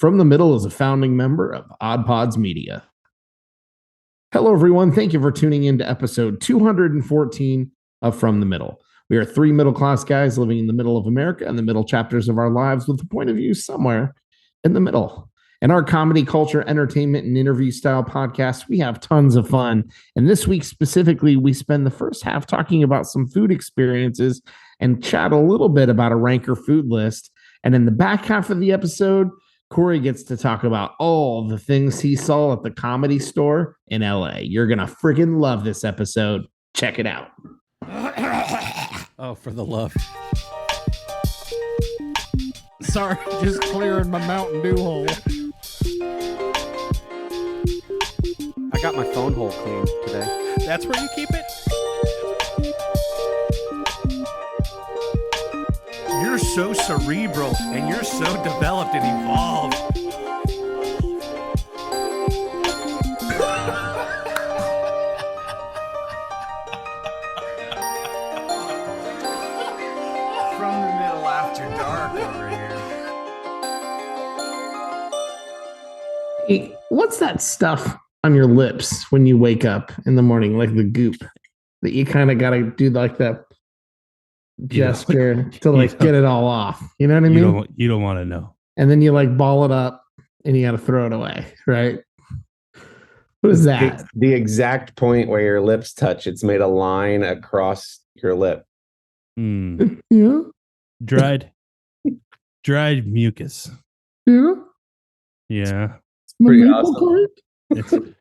From the Middle is a founding member of Odd Pods Media. Hello, everyone. Thank you for tuning in to episode 214 of From the Middle. We are three middle-class guys living in the middle of America and the middle chapters of our lives with a point of view somewhere in the middle. In our comedy, culture, entertainment, and interview style podcast, we have tons of fun. And this week specifically, we spend the first half talking about some food experiences and chat a little bit about a ranker food list. And in the back half of the episode, Kory gets to talk about all the things he saw at the Comedy Store in LA. You're going to freaking love this episode. Check it out. Oh, for the love. Sorry, just clearing my Mountain Dew hole. I got my phone hole cleaned today. That's where you keep it? You're so cerebral and you're so developed and evolved. From the Middle after dark over here. Hey, what's that stuff on your lips when you wake up in the morning, like the goop that you kind of got to do like that gesture to like get it all off? You know what I mean? You don't want to know. And then you like ball it up and you got to throw it away, right? What is that? The exact point where your lips touch. It's made a line across your lip. Yeah. Dried mucus. Yeah. Yeah. Pretty awesome.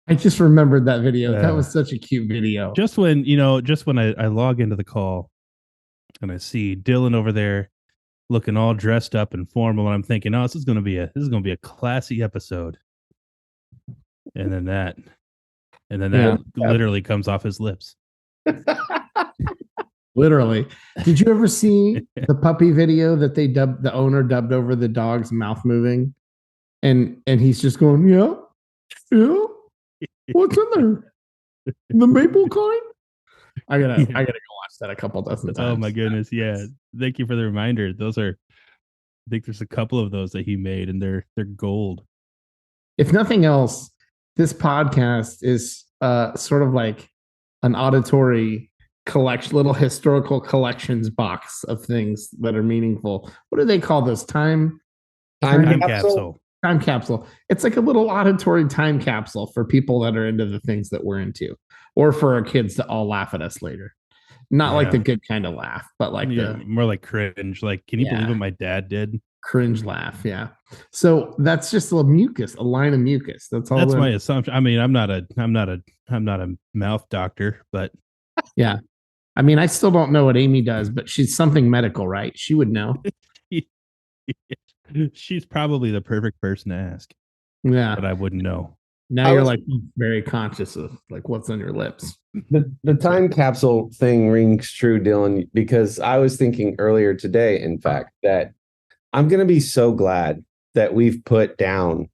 I just remembered that video. That Yeah. was such a cute video. Just when I log into the call and I see Dillon over there looking all dressed up and formal, and I'm thinking, oh, this is gonna be a classy episode. And then that literally comes off his lips. Literally. Did you ever see the puppy video that the owner dubbed over the dog's mouth moving? And he's just going, yeah. What's in there? The maple kind? I gotta go watch that a couple dozen times. Oh my goodness, yeah. Thank you for the reminder. I think there's a couple of those that he made, and they're gold. If nothing else, this podcast is sort of like an auditory collection, little historical collections box of things that are meaningful. What do they call those? Time Capsule. Time capsule. It's like a little auditory time capsule for people that are into the things that we're into, or for our kids to all laugh at us later. Not like the good kind of laugh, but like more like cringe. Like, can you believe what my dad did? Cringe laugh. Yeah. So that's just a line of mucus. That's all. That's my assumption. I mean, I'm not a mouth doctor, but yeah. I mean, I still don't know what Amy does, but she's something medical, right? She would know. She's probably the perfect person to ask. Yeah. But I wouldn't know. Now you're like very conscious of like what's on your lips. The time capsule thing rings true, Dillon, because I was thinking earlier today, in fact, that I'm going to be so glad that we've put down,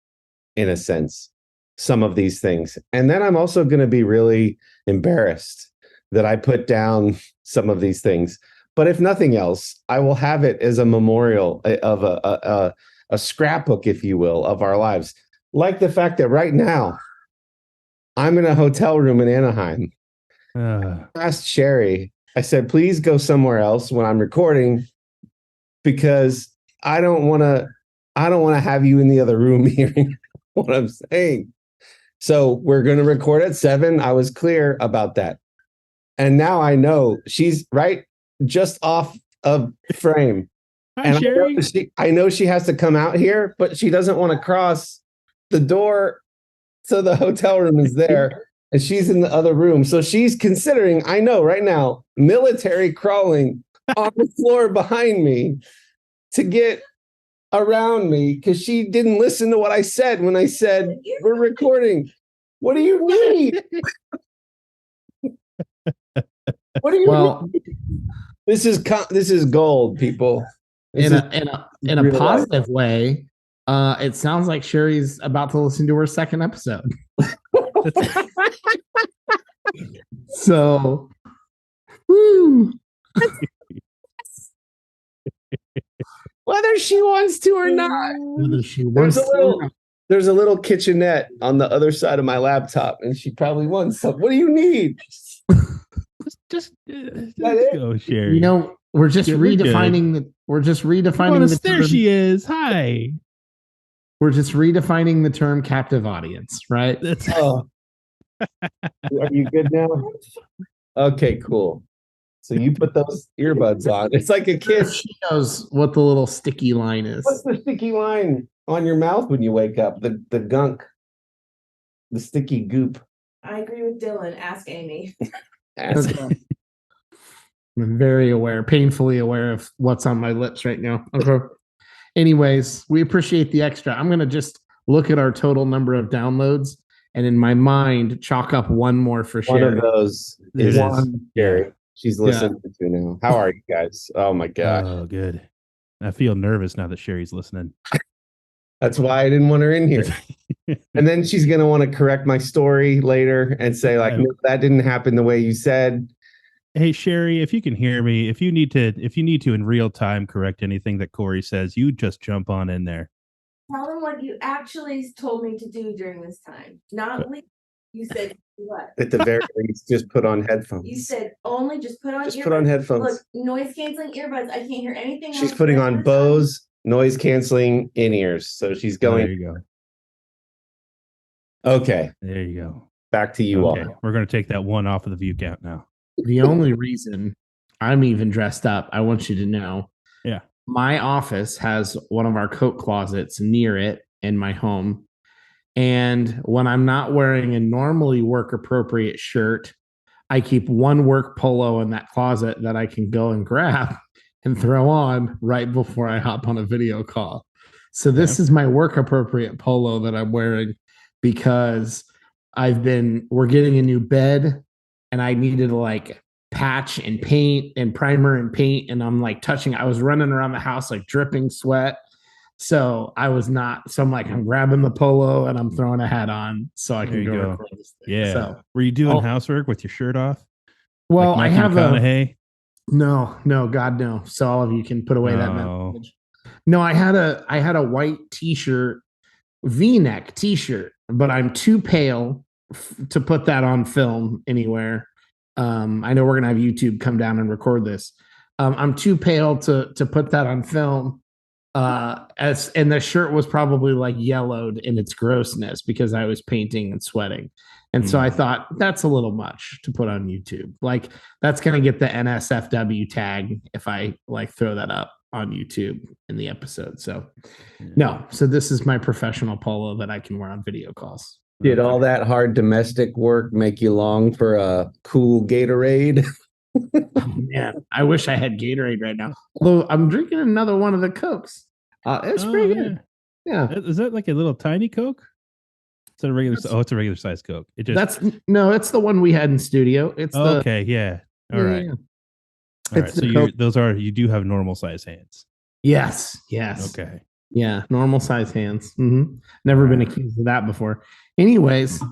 in a sense, some of these things. And then I'm also going to be really embarrassed that I put down some of these things. But if nothing else, I will have it as a memorial of a scrapbook, if you will, of our lives. Like the fact that right now, I'm in a hotel room in Anaheim. I asked Sherry, I said, please go somewhere else when I'm recording, because I don't want to have you in the other room hearing what I'm saying. So we're going to record at 7. I was clear about that. And now I know she's right just off of frame. Hi, and Sherry. I know she has to come out here, but she doesn't want to cross the door, so the hotel room is there and she's in the other room. So she's considering, I know right now, military crawling on the floor behind me to get around me, because she didn't listen to what I said when I said we're recording. What do you need? What do you need? This is gold, people. In a positive way, it sounds like Sherry's about to listen to her second episode. So, woo. whether she wants to or not. Whether she There's wants a to or little not. there's a little kitchenette on the other side of my laptop, and she probably wants something. What do you need? Just it? go, Sherry. You know, we're just Yeah, we're redefining the there term. she is. Hi. We're just redefining the term captive audience, right? That's Oh, are you good now? Okay, cool. So you put those earbuds on. It's like a kid. She knows what the little sticky line is. What's the sticky line on your mouth when you wake up? The gunk, the sticky goop. I agree with Dillon. Ask Amy. Okay. I'm very aware, painfully aware of what's on my lips right now. Okay. Anyways, we appreciate the extra. I'm going to just look at our total number of downloads and in my mind chalk up one more for One Sherry. of those It is is. Sherry. She's listening to now. How are you guys? Oh my gosh. Oh, good. I feel nervous now that Sherry's listening. That's why I didn't want her in here. And then she's going to want to correct my story later and say like, no, that didn't happen the way you said. Hey Sherry, if you can hear me, if you need to in real time correct anything that Kory says, you just jump on in there. Tell them what you actually told me to do during this time. Not leave. You said what? At the very least, just put on headphones. You said only just put on Just earbuds. put on headphones. Look, noise canceling earbuds. I can't hear anything She's else putting the rest on of the time. Bose noise canceling in ears. So she's There going. you Okay, go. There you go. back to you Okay, all. we're gonna take that one off of the view count now. The only reason I'm even dressed up, I want you to know. Yeah. My office has one of our coat closets near it in my home. And when I'm not wearing a normally work appropriate shirt, I keep one work polo in that closet that I can go and grab and throw on right before I hop on a video call. So this is my work appropriate polo that I'm wearing because we're getting a new bed and I needed to like patch and paint and primer and paint. And I'm like I was running around the house like dripping sweat. So I'm like, I'm grabbing the polo and I'm throwing a hat on so I There can you go go. record this thing. Yeah. So, Were you doing housework with your shirt off? well, Like I Matthew have McConaughey? no, God, no. So all of you can put away that No. message. No, I had a white t-shirt, V-neck t-shirt, but I'm too pale to put that on film anywhere. I know we're gonna have YouTube come down and record this. I'm too pale to put that on film. And the shirt was probably like yellowed in its grossness because I was painting and sweating. And so I thought that's a little much to put on YouTube. Like that's going to get the NSFW tag if I like throw that up on YouTube in the episode. So no, so this is my professional polo that I can wear on video calls. Did all that hard domestic work make you long for a cool Gatorade? Oh, man, I wish I had Gatorade right now. Although I'm drinking another one of the Cokes. It's pretty good. Yeah. Is that like a little tiny Coke? It's a regular. It's a regular size Coke. It just it's the one we had in studio. It's okay. Yeah. All right. Yeah. All right. So you do have normal size hands. Yes. Okay. Yeah, normal size hands. Never been accused of that before. Anyways,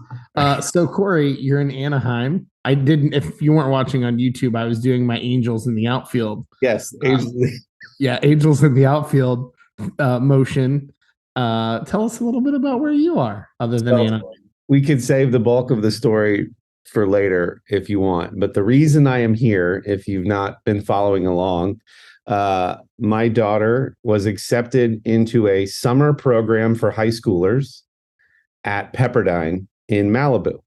so Kory, you're in Anaheim. If you weren't watching on YouTube, I was doing my Angels in the Outfield. Yes. Angels in the Outfield motion. Tell us a little bit about where you are other than Anaheim. We could save the bulk of the story for later if you want. But the reason I am here, if you've not been following along, my daughter was accepted into a summer program for high schoolers at Pepperdine in Malibu.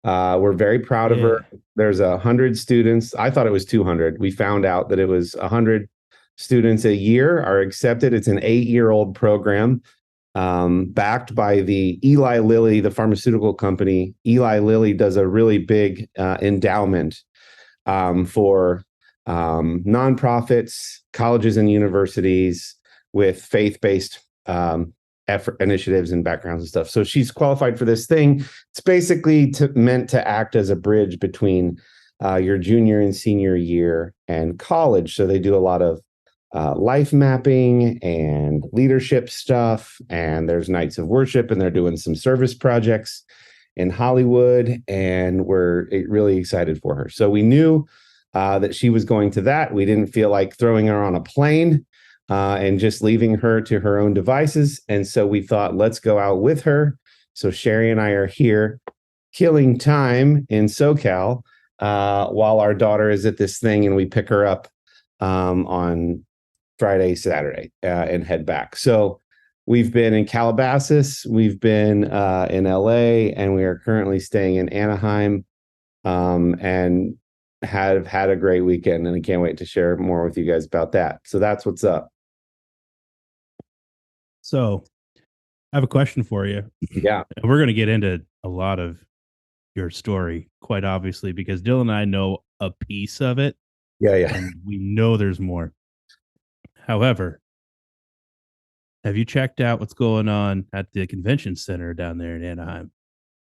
We're very proud of her. There's 100 students. I thought it was 200. We found out that it was 100 students a year are accepted. It's an 8-year-old program backed by the Eli Lilly, the pharmaceutical company. Eli Lilly does a really big endowment for nonprofits, colleges and universities with faith-based initiatives and backgrounds and stuff. So she's qualified for this thing. It's basically meant to act as a bridge between your junior and senior year and college. So they do a lot of life mapping and leadership stuff. And there's nights of worship, and they're doing some service projects in Hollywood. And we're really excited for her. So we knew that she was going to that. We didn't feel like throwing her on a plane and just leaving her to her own devices. And so we thought, let's go out with her. So Sherry and I are here killing time in SoCal while our daughter is at this thing, and we pick her up on Friday, Saturday, and head back. So we've been in Calabasas, we've been in LA, and we are currently staying in Anaheim, and have had a great weekend. And I can't wait to share more with you guys about that. So that's what's up. So I have a question for you. Yeah. We're going to get into a lot of your story, quite obviously, because Dillon and I know a piece of it. Yeah. Yeah. And we know there's more. However, have you checked out what's going on at the convention center down there in Anaheim?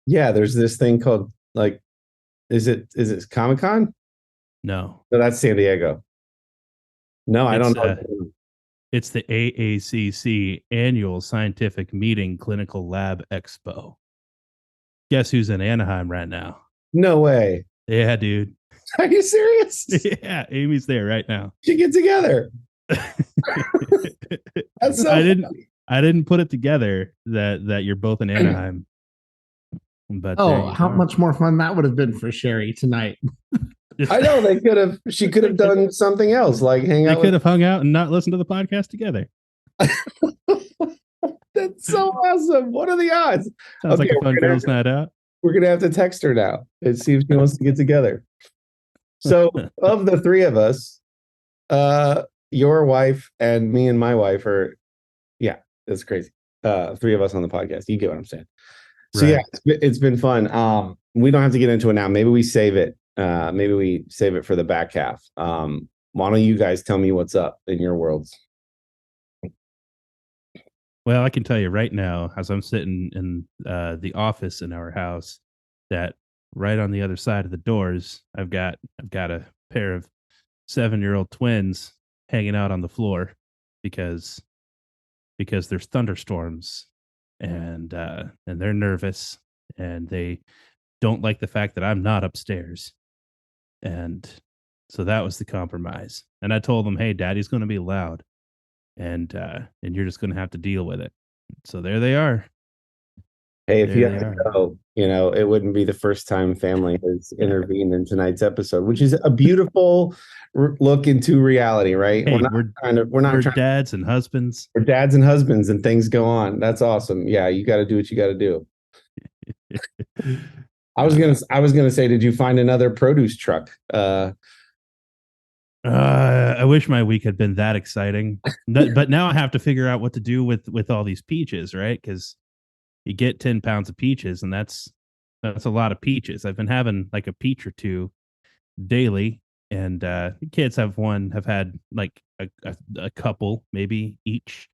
Yeah. There's this thing called, like, is it Comic-Con? No. No, that's San Diego. No, I don't know. It's the AACC Annual Scientific Meeting Clinical Lab Expo. Guess who's in Anaheim right now? No way. Yeah, dude. Are you serious? Yeah, Amy's there right now. Should get together. That's so I didn't put it together that you're both in Anaheim. But how much more fun that would have been for Sherry tonight. I know she could have done something else, like hang out. They could have hung out and not listened to the podcast together. That's so awesome. What are the odds? Sounds like a fun girls' night out. We're gonna have to text her now and see if she wants to get together. So of the three of us, your wife and me and my wife are, yeah, that's crazy. Three of us on the podcast. You get what I'm saying. So right. Yeah, it's been fun. We don't have to get into it now. Maybe we save it. Maybe we save it for the back half. Why don't you guys tell me what's up in your worlds? Well, I can tell you right now, as I'm sitting in the office in our house, that right on the other side of the doors, I've got a pair of 7-year-old twins hanging out on the floor because there's thunderstorms and they're nervous and they don't like the fact that I'm not upstairs. And so that was the compromise. And I told them, hey, Daddy's going to be loud. And you're just going to have to deal with it. So there they are. Hey, if you have to go, it wouldn't be the first time family has intervened in tonight's episode, which is a beautiful look into reality, right? Hey, we're dads and husbands. We're dads and husbands, and things go on. That's awesome. Yeah, you got to do what you got to do. I was gonna say, did you find another produce truck? I wish my week had been that exciting, but now I have to figure out what to do with all these peaches, right? Because you get 10 pounds of peaches, and that's a lot of peaches. I've been having like a peach or two daily, and the kids have had like a couple maybe each,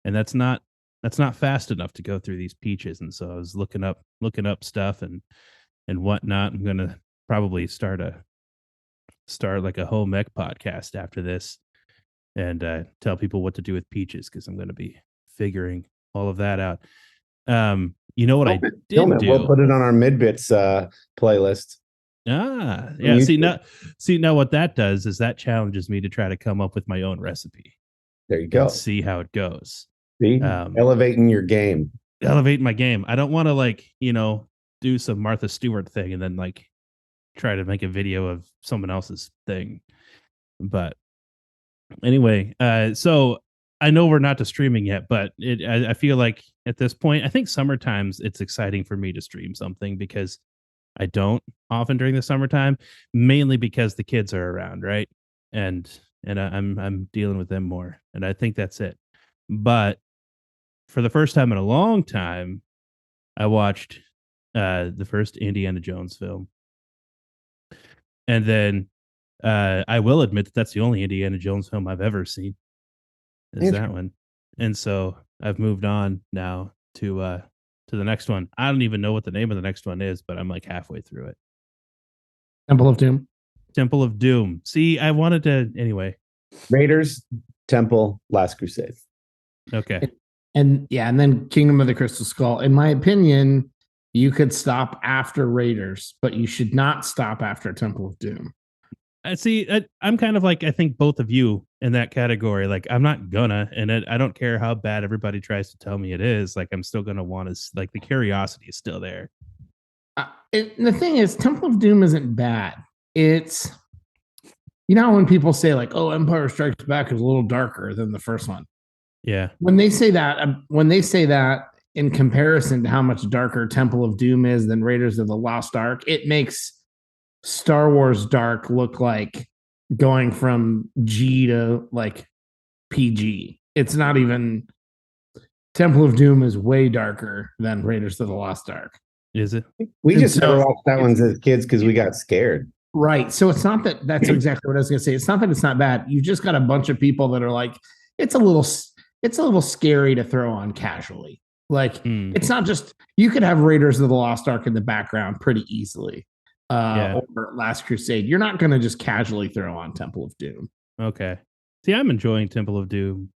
and that's not fast enough to go through these peaches. And so I was looking up stuff and whatnot. I'm gonna probably start like a home ec podcast after this, and tell people what to do with peaches, because I'm going to be figuring all of that out. You know what I did do? We'll put it on our Midbits playlist. Yeah. See now what that does is that challenges me to try to come up with my own recipe. There you go. See how it goes. See, elevating your game. Elevating my game. I don't want to do some Martha Stewart thing and then try to make a video of someone else's thing. But anyway, so I know we're not to streaming yet, but I feel like at this point, I think summertimes it's exciting for me to stream something, because I don't often during the summertime, mainly because the kids are around, right? And I'm dealing with them more, and I think that's it. But for the first time in a long time, I watched the first Indiana Jones film. And then I will admit that that's the only Indiana Jones film I've ever seen, is that one. And so I've moved on now to the next one. I don't even know what the name of the next one is, but I'm like halfway through it. Temple of Doom. Temple of Doom. See, I wanted to anyway. Raiders, Temple, Last Crusade. Okay. And then Kingdom of the Crystal Skull. In my opinion, you could stop after Raiders, but you should not stop after Temple of Doom. I'm kind of like, I think both of you in that category. Like I'm not gonna, and I don't care how bad everybody tries to tell me it is. Like I'm still gonna want to. Like the curiosity is still there. The thing is, Temple of Doom isn't bad. It's when people say like, "Oh, Empire Strikes Back is a little darker than the first one." Yeah. When they say that in comparison to how much darker Temple of Doom is than Raiders of the Lost Ark, it makes Star Wars dark look like going from G to like PG. It's not even. Temple of Doom is way darker than Raiders of the Lost Ark. Is it? We just never watched that one as kids because we got scared. Right. So it's not that that's exactly what I was going to say. It's not that it's not bad. You just got a bunch of people that are like, it's a little scary to throw on casually. Like it's not just, you could have Raiders of the Lost Ark in the background pretty easily. Or Last Crusade. You're not going to just casually throw on Temple of Doom. Okay. See, I'm enjoying Temple of Doom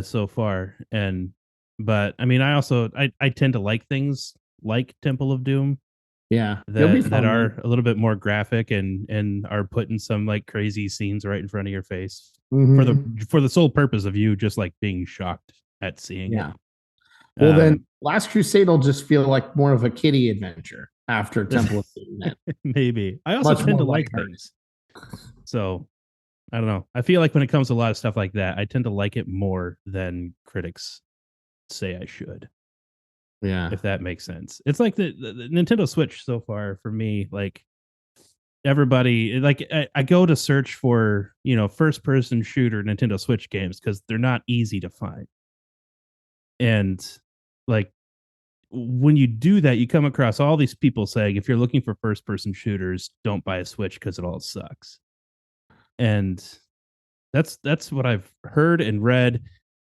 so far. But I mean, I tend to like things like Temple of Doom. Yeah. That are a little bit more graphic and are putting some like crazy scenes right in front of your face for the sole purpose of you just like being shocked at seeing it. Well, then Last Crusade will just feel like more of a kiddie adventure after Temple of Doom. Maybe. I also tend to like things. So I don't know. I feel like when it comes to a lot of stuff like that, I tend to like it more than critics say I should. Yeah. If that makes sense. It's like the Nintendo Switch so far for me, like everybody, like I go to search for, first person shooter Nintendo Switch games because they're not easy to find. And like when you do that, you come across all these people saying, if you're looking for first person shooters, don't buy a Switch because it all sucks. And that's what I've heard and read.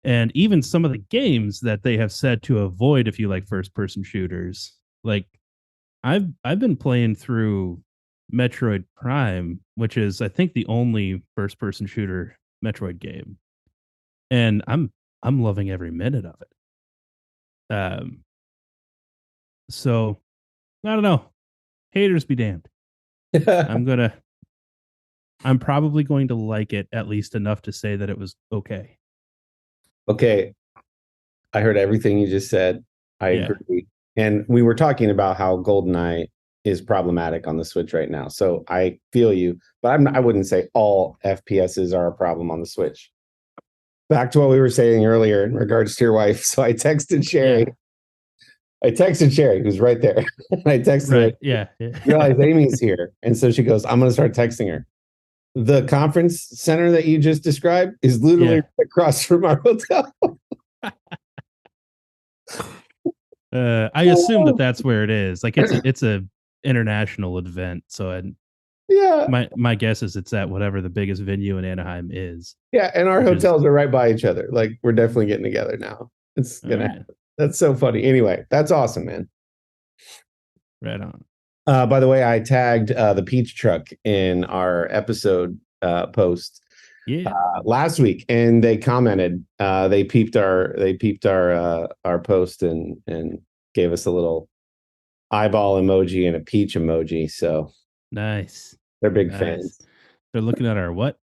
And even some of the games that they have said to avoid if you like first person shooters. Like I've been playing through Metroid Prime, which is I think the only first person shooter Metroid game. And I'm loving every minute of it. So I don't know. Haters be damned. I'm probably going to like it at least enough to say that it was okay. Okay. I heard everything you just said. I agree. And we were talking about how GoldenEye is problematic on the Switch right now. So I feel you, but I wouldn't say all FPSs are a problem on the Switch. Back to what we were saying earlier in regards to your wife. So I texted Sherry. Who's right there. And I texted her. Yeah. Realize Amy's here. And so she goes, I'm going to start texting her. The conference center that you just described is literally across from our hotel. I assume that that's where it is. Like it's a international event. So my guess is it's at whatever the biggest venue in Anaheim is. Yeah. And our hotels are right by each other. Like we're definitely getting together now. It's going to happen. That's so funny. Anyway, that's awesome, man. Right on. By the way, I tagged the Peach Truck in our episode post last week, and they commented. They peeped our post and gave us a little eyeball emoji and a peach emoji. So nice. They're big fans. They're looking at our what?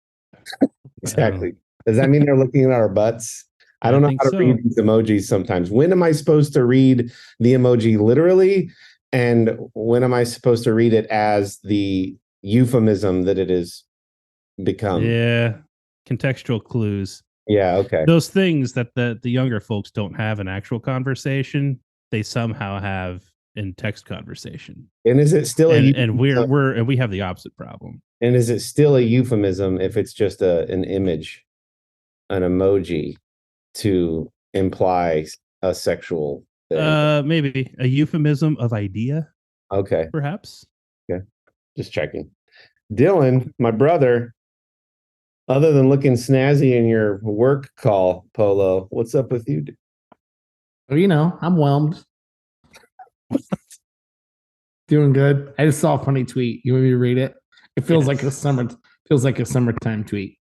Exactly. Does that mean they're looking at our butts? I don't know how to read these emojis sometimes. When am I supposed to read the emoji literally? And when am I supposed to read it as the euphemism that it has become? Yeah. Contextual clues. Yeah. Okay. Those things that the younger folks don't have in actual conversation, they somehow have in text conversation. And is it still and we have the opposite problem. And is it still a euphemism if it's just an image, an emoji to imply a sexual thing? Maybe a euphemism of idea. Okay. Perhaps. Yeah. Just checking. Dillon, my brother, other than looking snazzy in your work call, Polo, what's up with you? I'm whelmed. Doing good. I just saw a funny tweet. You want me to read it? It feels like a summertime tweet.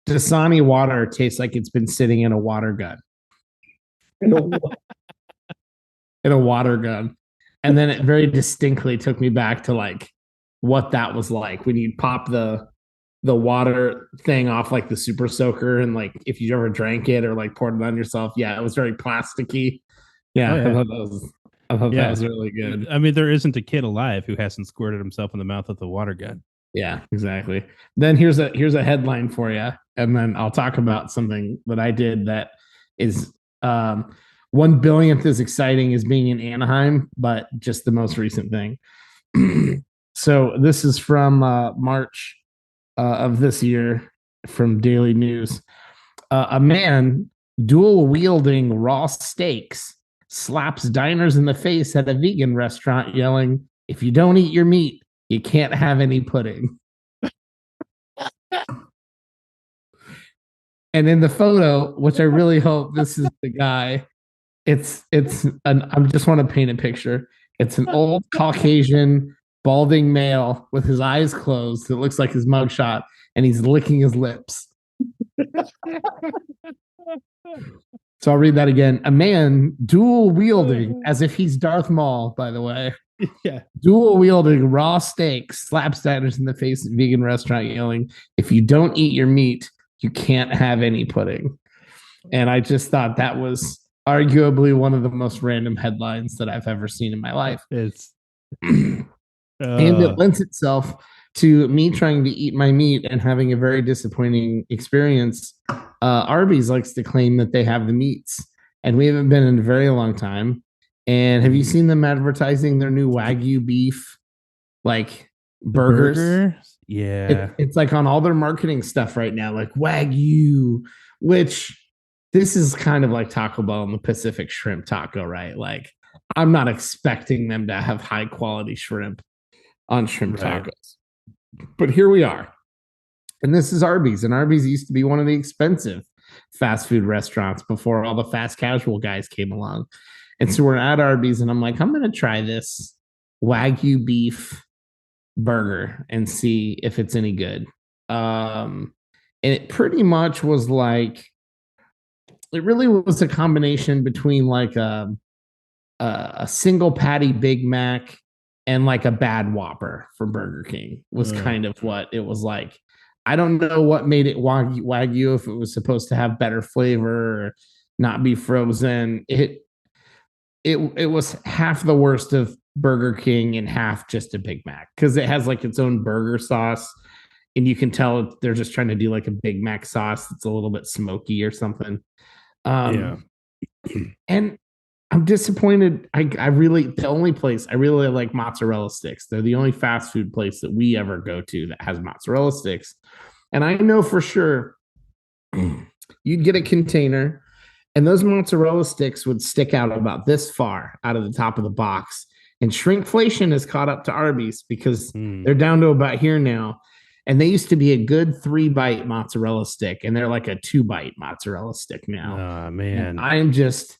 Dasani water tastes like it's been sitting in a water gun. In a water gun. And then it very distinctly took me back to like what that was like when you pop the the water thing off like the super soaker, and like if you ever drank it or like poured it on yourself, yeah, it was very plasticky. Yeah, Oh, yeah. I thought Yeah. that was really good. I mean, there isn't a kid alive who hasn't squirted himself in the mouth with a water gun. Yeah, exactly. Then here's a headline for you, and then I'll talk about something that I did that is 1 billionth as exciting as being in Anaheim, but just the most recent thing. So this is from March of this year from Daily News. A man dual wielding raw steaks slaps diners in the face at a vegan restaurant, yelling, "If you don't eat your meat, you can't have any pudding." And in the photo, which I really hope this is the guy, I just want to paint a picture. It's an old Caucasian balding male with his eyes closed. It looks like his mugshot, and he's licking his lips. So I'll read that again. A man dual wielding, as if he's Darth Maul, by the way. Yeah. Dual wielding raw steak slaps diners in the face at vegan restaurant, yelling, "If you don't eat your meat, you can't have any pudding." And I just thought that was arguably one of the most random headlines that I've ever seen in my life. It's And it lends itself to me trying to eat my meat and having a very disappointing experience. Arby's likes to claim that they have the meats, and we haven't been in a very long time. And have you seen them advertising their new Wagyu beef, like burgers? Yeah. It's like on all their marketing stuff right now, like Wagyu, which this is kind of like Taco Bell and the Pacific Shrimp Taco, right? Like, I'm not expecting them to have high quality shrimp on shrimp tacos. But here we are. And this is Arby's. And Arby's used to be one of the expensive fast food restaurants before all the fast casual guys came along. And so we're at Arby's, and I'm like, I'm going to try this Wagyu beef burger and see if it's any good. And it pretty much was like, it really was a combination between like a single patty Big Mac and like a bad Whopper from Burger King was kind of what it was like. I don't know what made it Wagyu, if it was supposed to have better flavor or not be frozen. It was half the worst of Burger King and half just a Big Mac, because it has like its own burger sauce, and you can tell they're just trying to do like a Big Mac sauce that's a little bit smoky or something. And I'm disappointed. I really, the only place I really like mozzarella sticks. They're the only fast food place that we ever go to that has mozzarella sticks. And I know for sure you'd get a container, and those mozzarella sticks would stick out about this far out of the top of the box. And shrinkflation has caught up to Arby's, because they're down to about here now. And they used to be a good 3-bite mozzarella stick, and they're like a 2-bite mozzarella stick now. Oh, man. And I'm just,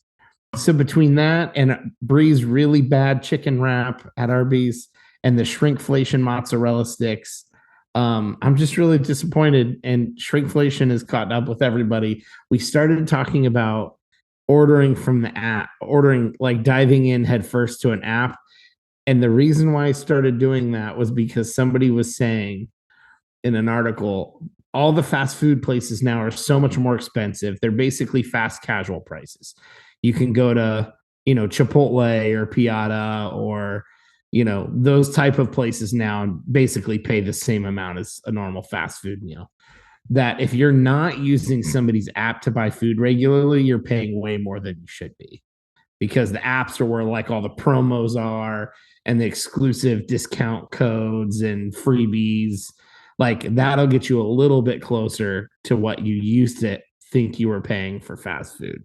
so between that and Bree's really bad chicken wrap at Arby's and the shrinkflation mozzarella sticks, I'm just really disappointed. And shrinkflation has caught up with everybody. We started talking about ordering from the app, like diving in head first to an app. And the reason why I started doing that was because somebody was saying in an article, all the fast food places now are so much more expensive. They're basically fast casual prices. You can go to, Chipotle or Piata or, those type of places now and basically pay the same amount as a normal fast food meal. That if you're not using somebody's app to buy food regularly, you're paying way more than you should be, because the apps are where like all the promos are and the exclusive discount codes and freebies. Like that'll get you a little bit closer to what you used to think you were paying for fast food.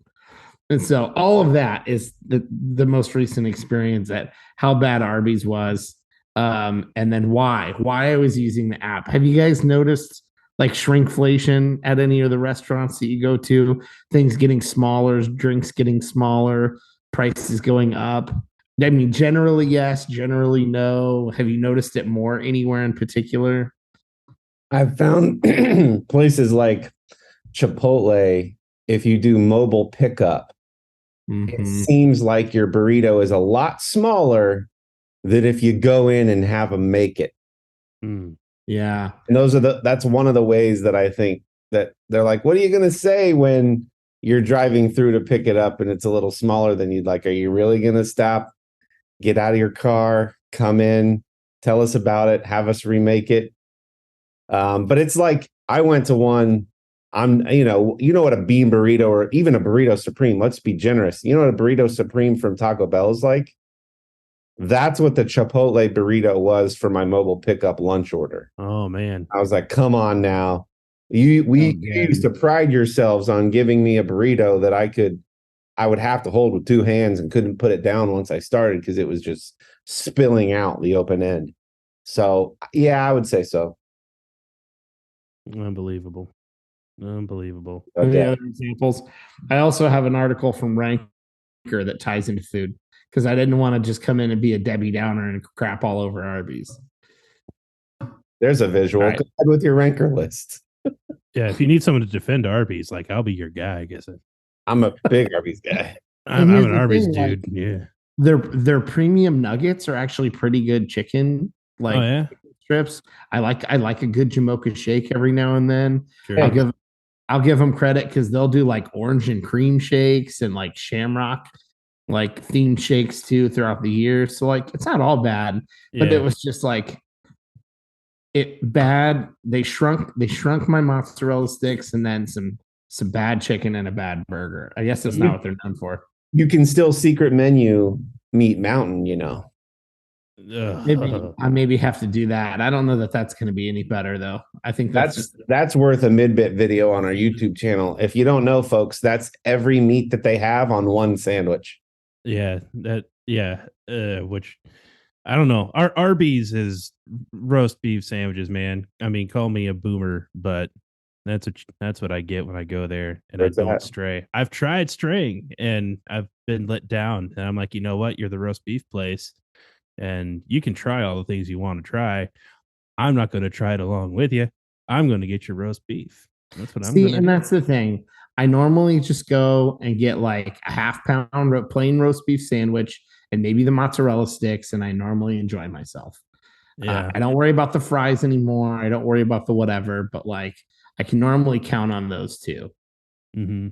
And so all of that is the most recent experience at how bad Arby's was. And then why I was using the app. Have you guys noticed like shrinkflation at any of the restaurants that you go to? Things getting smaller, drinks getting smaller, prices going up. I mean, generally yes, generally no. Have you noticed it more anywhere in particular? I've found places like Chipotle, if you do mobile pickup, it seems like your burrito is a lot smaller than if you go in and have them make it. Yeah. And that's one of the ways that I think that they're like, what are you going to say when you're driving through to pick it up and it's a little smaller than you'd like? Are you really going to stop, get out of your car, come in, tell us about it, have us remake it? But it's like, I went to one, you know what a bean burrito or even a burrito supreme, let's be generous. You know what a burrito supreme from Taco Bell is like? That's what the Chipotle burrito was for my mobile pickup lunch order. Oh man. I was like, come on now. You used to pride yourselves on giving me a burrito that I would have to hold with two hands and couldn't put it down once I started because it was just spilling out the open end. So yeah, I would say so. Unbelievable. Any other examples? I also have an article from Ranker that ties into food because I didn't want to just come in and be a Debbie Downer and crap all over Arby's. There's a visual. Right. Go ahead with your ranker list. Yeah, if you need someone to defend Arby's, like I'll be your guy. I guess I'm a big Arby's guy. I'm here's an the Arby's thing, dude. like, Yeah. Their premium nuggets are actually pretty good chicken, like Oh yeah. strips. I like a good Jamocha shake every now and then. Sure. I'll give them credit because they'll do like orange and cream shakes and like shamrock like themed shakes too throughout the year. So like it's not all bad, but Yeah. it was just like it bad. They shrunk my mozzarella sticks and then some bad chicken and a bad burger. I guess that's not what they're known for. You can still secret menu Meat Mountain, you know. I maybe have to do that. I don't know that that's going to be any better though. I think that's worth a mid-bit video on our YouTube channel. If you don't know, folks, that's every meat that they have on one sandwich. Yeah, which I don't know. Our Arby's is roast beef sandwiches, man. I mean, call me a boomer, but that's what I get when I go there, and I don't stray. I've tried straying, and I've been let down. And I'm like, you know what? You're the roast beef place, and you can try all the things you want to try. I'm not going to try it along with you. I'm going to get your roast beef. That's what I'm going to do. That's the thing. I normally just go and get like a half-pound plain roast beef sandwich and maybe the mozzarella sticks, and I normally enjoy myself. Yeah. I don't worry about the fries anymore. I don't worry about the whatever, but like I can normally count on those two. Mm-hmm.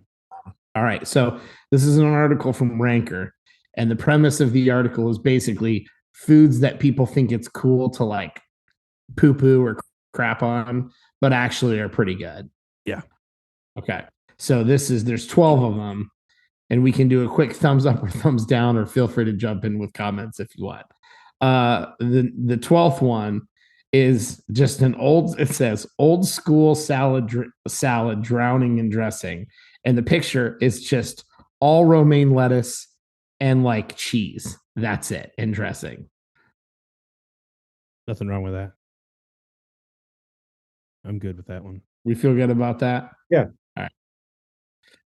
All right. So this is an article from Ranker, and the premise of the article is basically foods that people think it's cool to like poo-poo or crap on, but actually are pretty good. Yeah. Okay. So there's 12 of them, and we can do a quick thumbs up or thumbs down, or feel free to jump in with comments if you want. The 12th one is just it says old school salad drowning in dressing. And the picture is just all romaine lettuce and like cheese. That's it. And dressing. Nothing wrong with that. I'm good with that one. We feel good about that? Yeah. All right.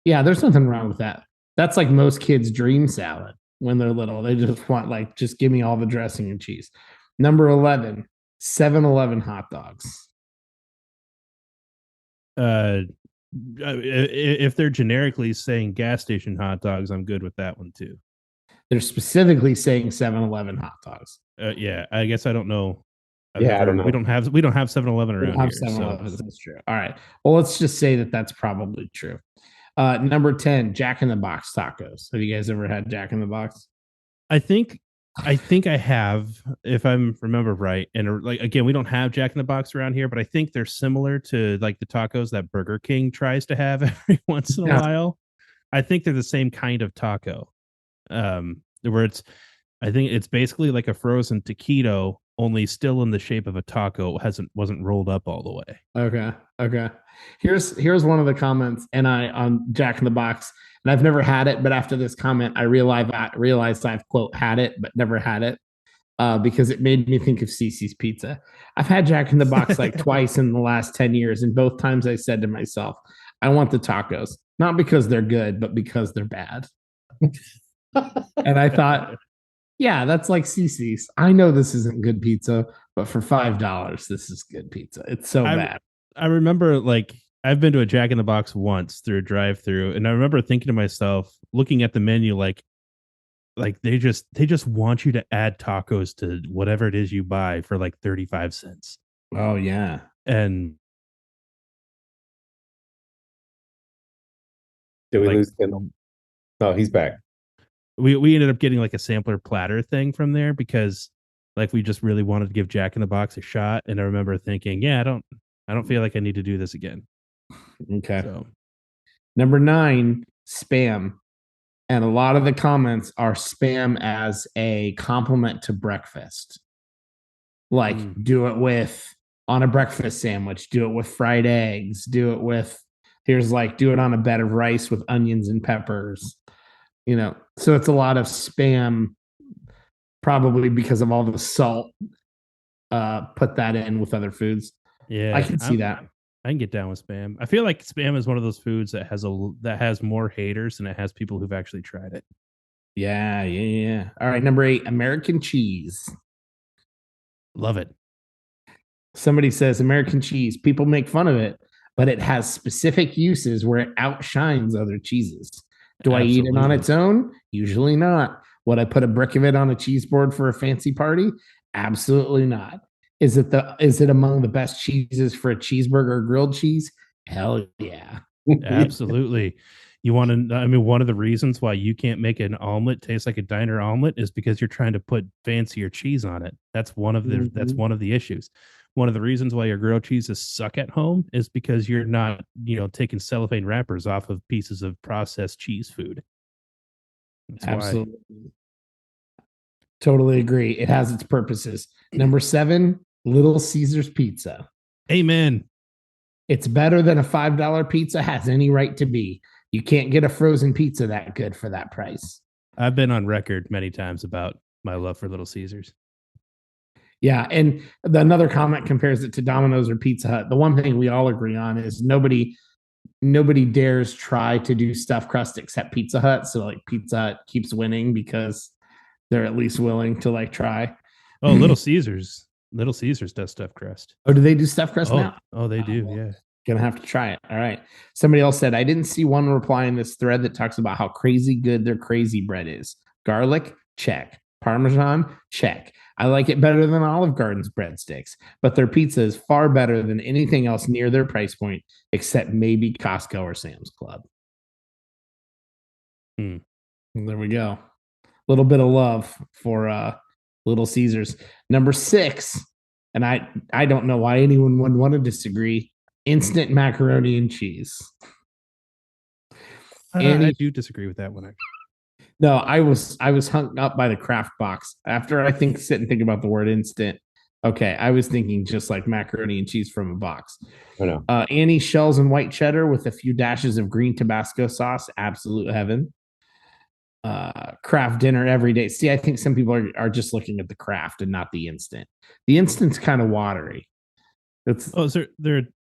Yeah, there's nothing wrong with that. That's like most kids' dream salad when they're little. They just want like, just give me all the dressing and cheese. Number 11, 7-Eleven hot dogs. If they're generically saying gas station hot dogs, I'm good with that one too. They're specifically saying 7-Eleven hot dogs. Yeah, I guess I don't know. I don't know. We don't have 7-Eleven around here. 7-Eleven. So. That's true. All right. Well, let's just say that that's probably true. Number 10, Jack in the Box tacos. Have you guys ever had Jack in the Box? I think I have, if I remember right. And like again, we don't have Jack in the Box around here, but I think they're similar to like the tacos that Burger King tries to have every once in a while. I think they're the same kind of taco. Where I think it's basically like a frozen taquito, only still in the shape of a taco. Wasn't rolled up all the way. Okay. Here's one of the comments, and on Jack in the Box, and I've never had it, but after this comment, I realized I've quote had it, but never had it, because it made me think of Cece's Pizza. I've had Jack in the Box like twice in the last 10 years, and both times I said to myself, I want the tacos, not because they're good, but because they're bad. And I thought, yeah, that's like Cece's. I know this isn't good pizza, but for $5, this is good pizza. It's so bad. I remember like I've been to a Jack in the Box once through a drive-through, and I remember thinking to myself, looking at the menu, like they just want you to add tacos to whatever it is you buy for like 35 cents. Oh yeah. And Did we like lose Kendall? Oh, he's back. we ended up getting like a sampler platter thing from there because like we just really wanted to give Jack in the Box a shot. And I remember thinking, yeah, I don't feel like I need to do this again. Okay. So Number 9, spam. And a lot of the comments are spam as a compliment to breakfast. Like, do it with on a breakfast sandwich, do it with fried eggs, do it with, here's like, do it on a bed of rice with onions and peppers. So it's a lot of spam, probably because of all the salt. Put that in with other foods. I yeah, can see that. I can get down with spam. I feel like spam is one of those foods that has more haters than it has people who've actually tried it. Yeah. All right, number 8, American cheese. Love it. Somebody says American cheese. People make fun of it, but it has specific uses where it outshines other cheeses. Do I eat it on Absolutely. its own? Usually not. Would I put a brick of it on a cheese board for a fancy party? Absolutely not. Is it among the best cheeses for a cheeseburger or grilled cheese? Hell yeah. Absolutely. You want to, I mean, one of the reasons why you can't make an omelet taste like a diner omelet is because you're trying to put fancier cheese on it. That's one of the issues. One of the reasons why your grilled cheeses suck at home is because you're not, taking cellophane wrappers off of pieces of processed cheese food. That's Absolutely. Why. Totally agree. It has its purposes. Number 7, Little Caesars Pizza. Amen. It's better than a $5 pizza has any right to be. You can't get a frozen pizza that good for that price. I've been on record many times about my love for Little Caesars. Yeah, and another comment compares it to Domino's or Pizza Hut. The one thing we all agree on is nobody dares try to do stuffed crust except Pizza Hut. So like Pizza Hut keeps winning because they're at least willing to like try. Oh, Little Caesars does stuffed crust. Oh, do they do stuffed crust now? Oh, they do. Yeah. Gonna have to try it. All right. Somebody else said, I didn't see one reply in this thread that talks about how crazy good their crazy bread is. Garlic, check. Parmesan, check. I like it better than Olive Garden's breadsticks, but their pizza is far better than anything else near their price point, except maybe Costco or Sam's Club. There we go. A little bit of love for Little Caesars. Number 6, and I don't know why anyone would want to disagree. Instant macaroni and cheese. I do disagree with that one. No, I was hung up by the Kraft box. After I sit and think about the word instant. Okay, I was thinking just like macaroni and cheese from a box. Oh no. Annie's shells and white cheddar with a few dashes of green Tabasco sauce. Absolute heaven. Kraft dinner every day. See, I think some people are just looking at the Kraft and not the instant. The instant's kind of watery.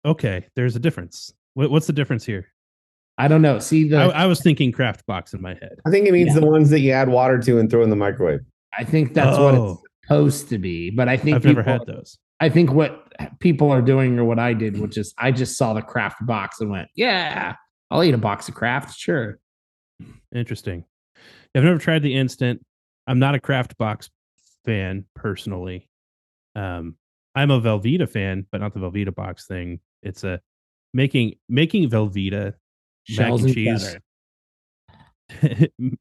Okay. There's a difference. What's the difference here? I don't know. See, I was thinking Kraft box in my head. I think it means the ones that you add water to and throw in the microwave. I think that's what it's supposed to be. But I think I've never had those. I think what people are doing, or what I did, which is I just saw the Kraft box and went, yeah, I'll eat a box of Kraft. Sure. Interesting. I've never tried the instant. I'm not a Kraft box fan personally. I'm a Velveeta fan, but not the Velveeta box thing. It's a making Velveeta Shells mac and and cheese.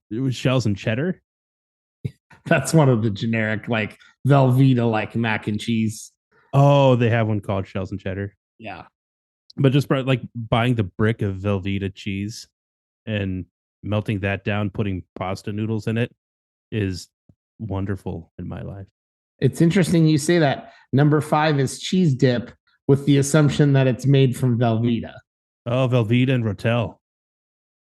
It was shells and cheddar. That's one of the generic like Velveeta like mac and cheese. Oh, they have one called shells and cheddar. Yeah. But just like buying the brick of Velveeta cheese and melting that down, putting pasta noodles in it is wonderful in my life. It's interesting you say that. Number 5 is cheese dip with the assumption that it's made from Velveeta. Oh, Velveeta and Rotel.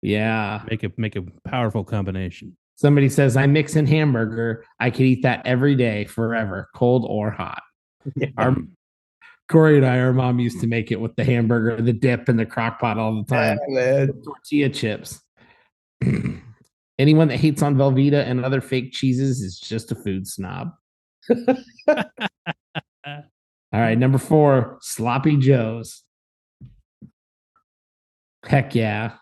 Yeah. Make a powerful combination. Somebody says, I mix in hamburger. I could eat that every day, forever, cold or hot. Yeah. Kory and our mom used to make it with the hamburger, the dip, and the crock pot all the time. Yeah, tortilla chips. Anyone that hates on Velveeta and other fake cheeses is just a food snob. All right, number 4, Sloppy Joe's. Heck yeah.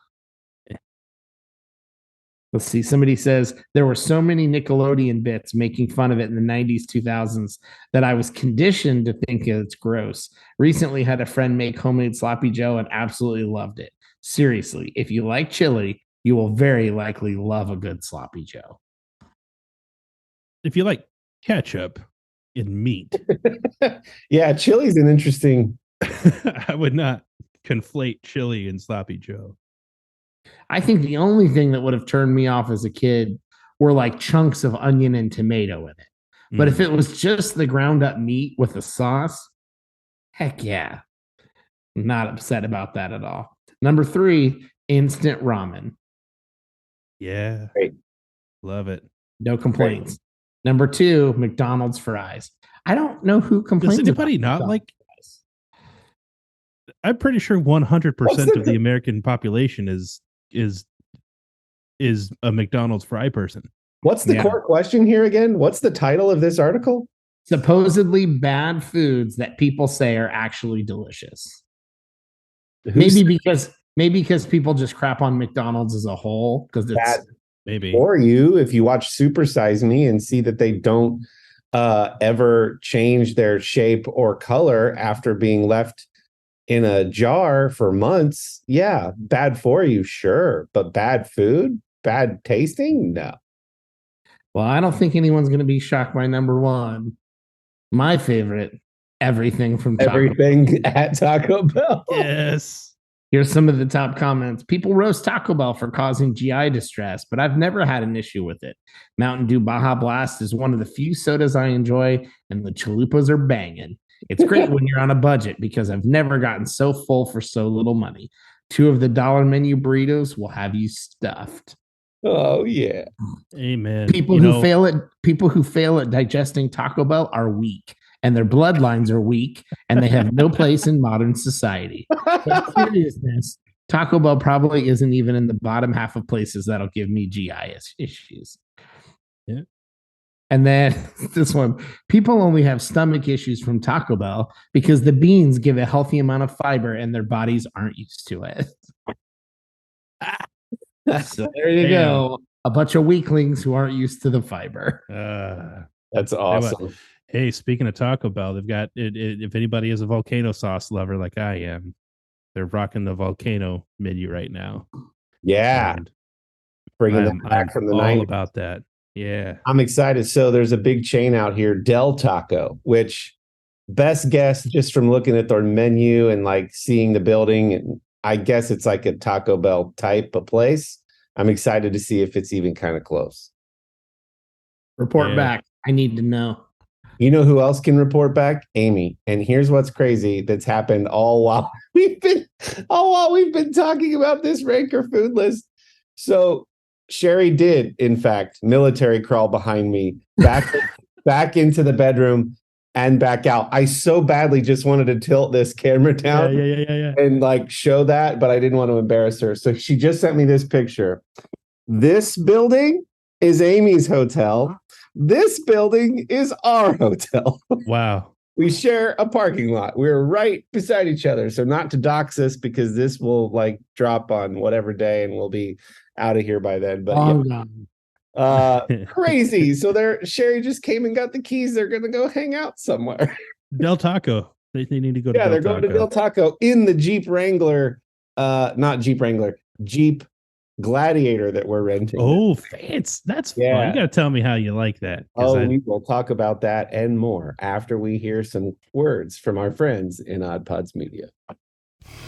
Let's see. Somebody says there were so many Nickelodeon bits making fun of it in the 90s, 2000s that I was conditioned to think it's gross. Recently had a friend make homemade sloppy Joe and absolutely loved it. Seriously, if you like chili, you will very likely love a good sloppy Joe. If you like ketchup in meat, Yeah, chili's an interesting. I would not conflate chili and sloppy Joe. I think the only thing that would have turned me off as a kid were like chunks of onion and tomato in it. But if it was just the ground up meat with a sauce, heck yeah. I'm not upset about that at all. Number 3, instant ramen. Yeah. Great. Love it. No complaints. Number 2, McDonald's fries. I don't know who complains. Does anybody about not like? fries. I'm pretty sure 100% of the American population is a McDonald's fry person. What's the core question here again? What's the title of this article? Supposedly bad foods that people say are actually delicious. Maybe because people just crap on McDonald's as a whole because it's That Maybe. Or you, if you watch Super Size Me and see that they don't ever change their shape or color after being left in a jar for months, yeah, bad for you, sure. But bad food, bad tasting, no. Well, I don't think anyone's going to be shocked by number 1. My favorite, everything from Taco Bell. Everything at Taco Bell. Yes. Here's some of the top comments. People roast Taco Bell for causing GI distress, but I've never had an issue with it. Mountain Dew Baja Blast is one of the few sodas I enjoy, and the chalupas are banging. It's great when you're on a budget because I've never gotten so full for so little money. 2 of the $1 menu burritos will have you stuffed. Oh yeah. Amen. People who fail at digesting Taco Bell are weak, and their bloodlines are weak, and they have no place in modern society. But in seriousness, Taco Bell probably isn't even in the bottom half of places that'll give me GI issues. Yeah. And then this one, people only have stomach issues from Taco Bell because the beans give a healthy amount of fiber and their bodies aren't used to it. So there you go. A bunch of weaklings who aren't used to the fiber. That's awesome. Hey, speaking of Taco Bell, they've got if anybody is a volcano sauce lover like I am, they're rocking the volcano menu right now. Yeah. And Bringing them back from the all 90s. about that. Yeah. I'm excited. So there's a big chain out here, Del Taco, which best guess just from looking at their menu and like seeing the building. And I guess it's like a Taco Bell type of place. I'm excited to see if it's even kind of close. Report back. I need to know. You know who else can report back? Amy. And here's what's crazy that's happened all while we've been talking about this Ranker food list. So Sherry did, in fact, military crawl behind me back into the bedroom and back out. I so badly just wanted to tilt this camera down and like show that, but I didn't want to embarrass her. So she just sent me this picture. This building is Amy's hotel. This building is our hotel. Wow. We share a parking lot. We're right beside each other. So not to dox us because this will like drop on whatever day and we'll be out of here by then. But crazy. So Sherry just came and got the keys. They're gonna go hang out somewhere. Del Taco. They need to go to Del Taco. Going to Del Taco in the Jeep Wrangler, not Jeep Wrangler, Jeep Gladiator that we're renting. Oh, fancy. That's fun. You gotta tell me how you like that. We will talk about that and more after we hear some words from our friends in Odd Pods Media.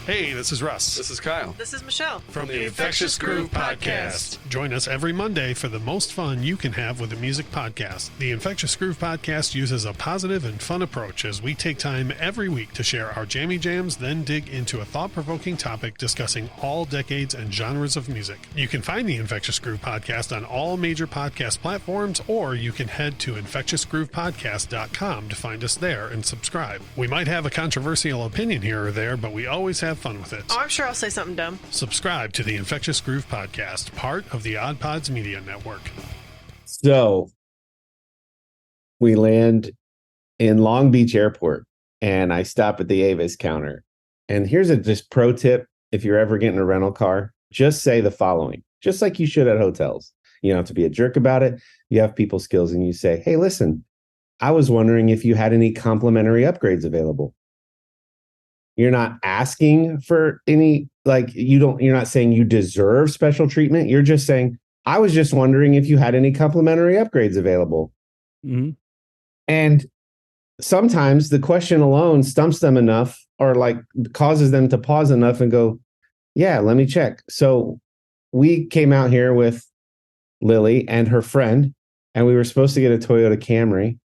Hey, this is Russ. This is Kyle. This is Michelle. From the Infectious Groove Podcast. Join us every Monday for the most fun you can have with a music podcast. The Infectious Groove Podcast uses a positive and fun approach as we take time every week to share our jammy jams, then dig into a thought-provoking topic discussing all decades and genres of music. You can find the Infectious Groove Podcast on all major podcast platforms, or you can head to infectiousgroovepodcast.com to find us there and subscribe. We might have a controversial opinion here or there, but we always have fun with it. Oh, I'm sure I'll say something dumb. Subscribe to the Infectious Groove Podcast, part of the Odd Pods Media Network. So we land in Long Beach Airport and I stop at the Avis counter. And here's a just pro tip. If you're ever getting a rental car, just say the following, just like you should at hotels. You don't have to be a jerk about it. You have people skills and you say, hey, listen, I was wondering if you had any complimentary upgrades available. You're not asking for any, like, you're not saying you deserve special treatment. You're just saying, I was just wondering if you had any complimentary upgrades available. Mm-hmm. And sometimes the question alone stumps them enough, or like causes them to pause enough and go, yeah, let me check. So we came out here with Lily and her friend, and we were supposed to get a Toyota Camry.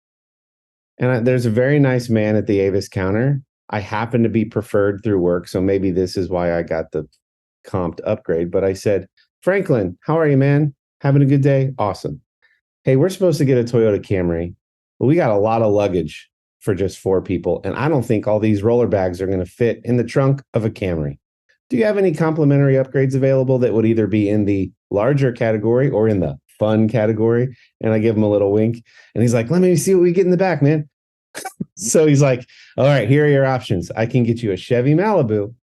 And there's a very nice man at the Avis counter. I happen to be preferred through work, so maybe this is why I got the comped upgrade. But I said, Franklin, how are you, man? Having a good day? Awesome. Hey, we're supposed to get a Toyota Camry, but we got a lot of luggage for just 4 people. And I don't think all these roller bags are going to fit in the trunk of a Camry. Do you have any complimentary upgrades available that would either be in the larger category or in the fun category? And I give him a little wink. And he's like, let me see what we get in the back, man. So he's like, all right, here are your options. I can get you a Chevy Malibu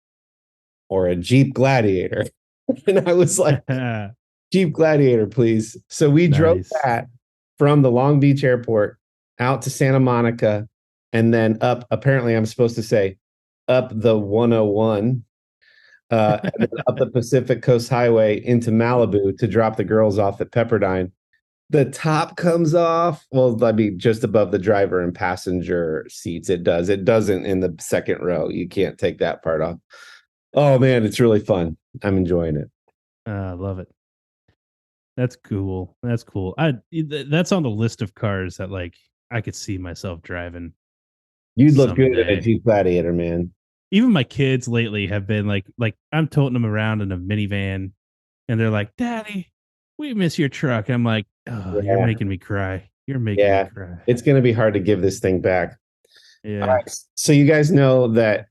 or a Jeep Gladiator. And I was like, Jeep Gladiator, please. So we drove that from the Long Beach airport out to Santa Monica and then up, apparently I'm supposed to say, up the 101, up the Pacific Coast Highway into Malibu to drop the girls off at Pepperdine. The top comes off. Well, I mean, just above the driver and passenger seats. It does. It doesn't in the second row. You can't take that part off. Oh, man, it's really fun. I'm enjoying it. I love it. That's cool. That's cool. That's on the list of cars that, like, I could see myself driving. You'd look good in a Jeep Gladiator, man. Even my kids lately have been like I'm toting them around in a minivan, and they're like, Daddy, we miss your truck. I'm like, oh, you're making me cry. You're making me cry. It's going to be hard to give this thing back. Yeah. All right. So you guys know that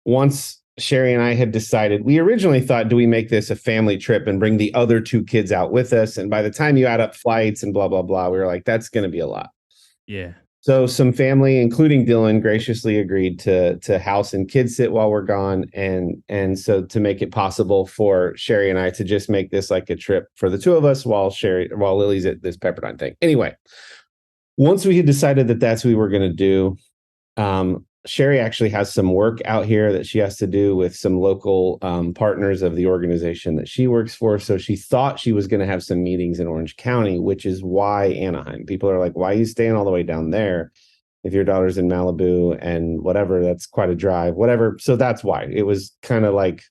once Sherry and I had decided, we originally thought, do we make this a family trip and bring the other 2 kids out with us? And by the time you add up flights and blah, blah, blah, we were like, that's going to be a lot. Yeah. So some family, including Dillon, graciously agreed to house and kids sit while we're gone. And so to make it possible for Sherry and I to just make this like a trip for the 2 of us while Lily's at this Pepperdine thing. Anyway, once we had decided that that's what we were going to do, Sherry actually has some work out here that she has to do with some local partners of the organization that she works for. So she thought she was going to have some meetings in Orange County, which is why Anaheim. People are like, why are you staying all the way down there if your daughter's in Malibu and whatever? That's quite a drive, whatever. So that's why it was kind of like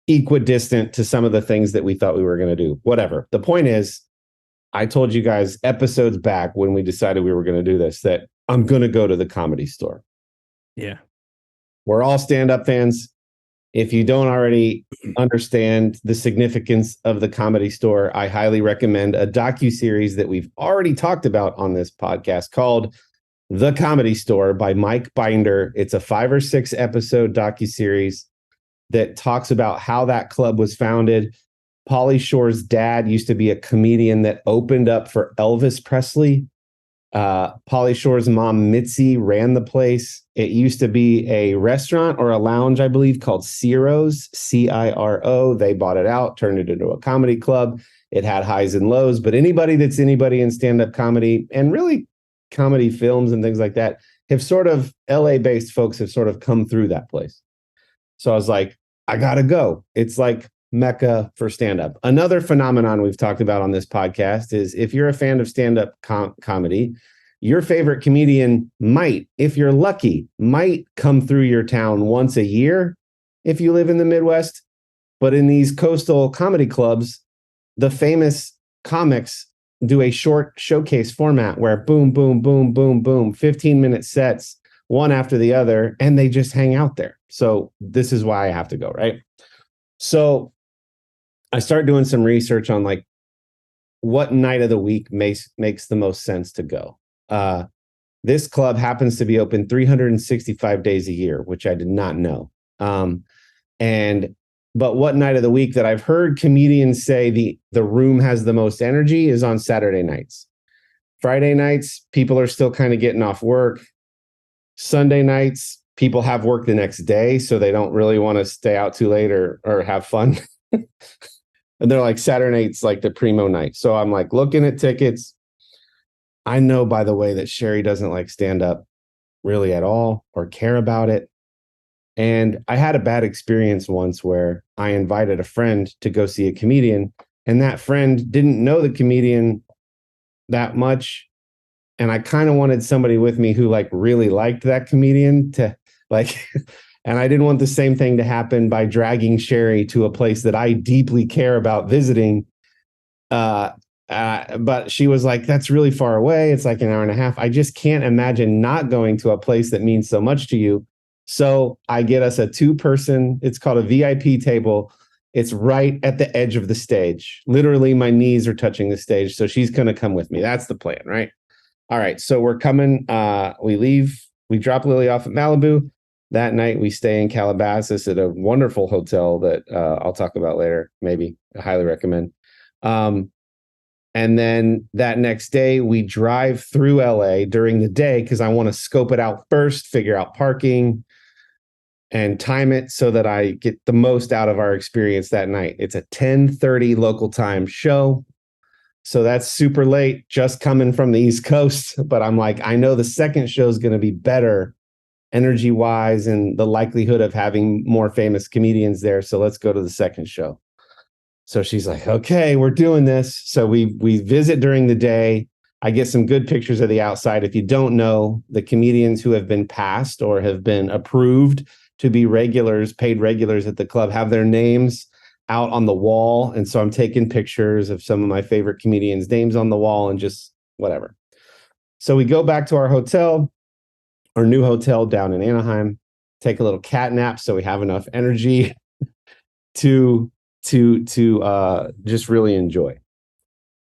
equidistant to some of the things that we thought we were going to do. Whatever. The point is, I told you guys episodes back when we decided we were going to do this, that I'm going to go to the Comedy Store. Yeah. We're all stand-up fans. If you don't already understand the significance of the Comedy Store, I highly recommend a docuseries that we've already talked about on this podcast called The Comedy Store by Mike Binder. It's a 5 or 6 episode docuseries that talks about how that club was founded. Pauly Shore's dad used to be a comedian that opened up for Elvis Presley. Pauly Shore's mom, Mitzi, ran the place. It used to be a restaurant or a lounge, I believe, called Ciro's, Ciro. They bought it out, turned it into a comedy club. It had highs and lows, but anybody that's anybody in stand-up comedy and really comedy films and things like that have sort of LA-based folks have sort of come through that place. So I was like, I gotta go. It's like Mecca for stand-up. Another phenomenon we've talked about on this podcast is if you're a fan of stand-up comedy, your favorite comedian might, if you're lucky, might come through your town once a year if you live in the Midwest. But in these coastal comedy clubs, the famous comics do a short showcase format where boom, boom, boom, boom, boom, 15-minute sets, one after the other, and they just hang out there. So this is why I have to go, right? So I start doing some research on like what night of the week makes the most sense to go. This club happens to be open 365 days a year, which I did not know. But what night of the week that I've heard comedians say the room has the most energy is on Saturday nights. Friday nights, people are still kind of getting off work. Sunday nights, people have work the next day, so they don't really want to stay out too late or have fun. And they're like, Saturday night's like the primo night. So I'm like looking at tickets. I know, by the way, that Sherry doesn't like stand up really at all or care about it. And I had a bad experience once where I invited a friend to go see a comedian, and that friend didn't know the comedian that much. And I kind of wanted somebody with me who like really liked that comedian to like, and I didn't want the same thing to happen by dragging Sherry to a place that I deeply care about visiting. But she was like, that's really far away. It's like an hour and a half. I just can't imagine not going to a place that means so much to you. So I get us a 2-person, it's called a VIP table. It's right at the edge of the stage. Literally, my knees are touching the stage. So she's going to come with me. That's the plan, right? All right. So we're coming. We leave. We drop Lily off at Malibu. That night, we stay in Calabasas at a wonderful hotel that I'll talk about later. Maybe I highly recommend. And then that next day, we drive through LA during the day because I want to scope it out first, figure out parking, and time it so that I get the most out of our experience that night. It's a 10:30 local time show. So that's super late, just coming from the East Coast. But I'm like, I know the second show is going to be better energy wise and the likelihood of having more famous comedians there. So let's go to the second show. So she's like, okay, we're doing this. So we visit during the day. I get some good pictures of the outside. If you don't know, the comedians who have been passed or have been approved to be regulars, paid regulars at the club, have their names out on the wall. And so I'm taking pictures of some of my favorite comedians' names on the wall and just whatever. So we go back to our hotel, our new hotel down in Anaheim, take a little cat nap so we have enough energy to just really enjoy.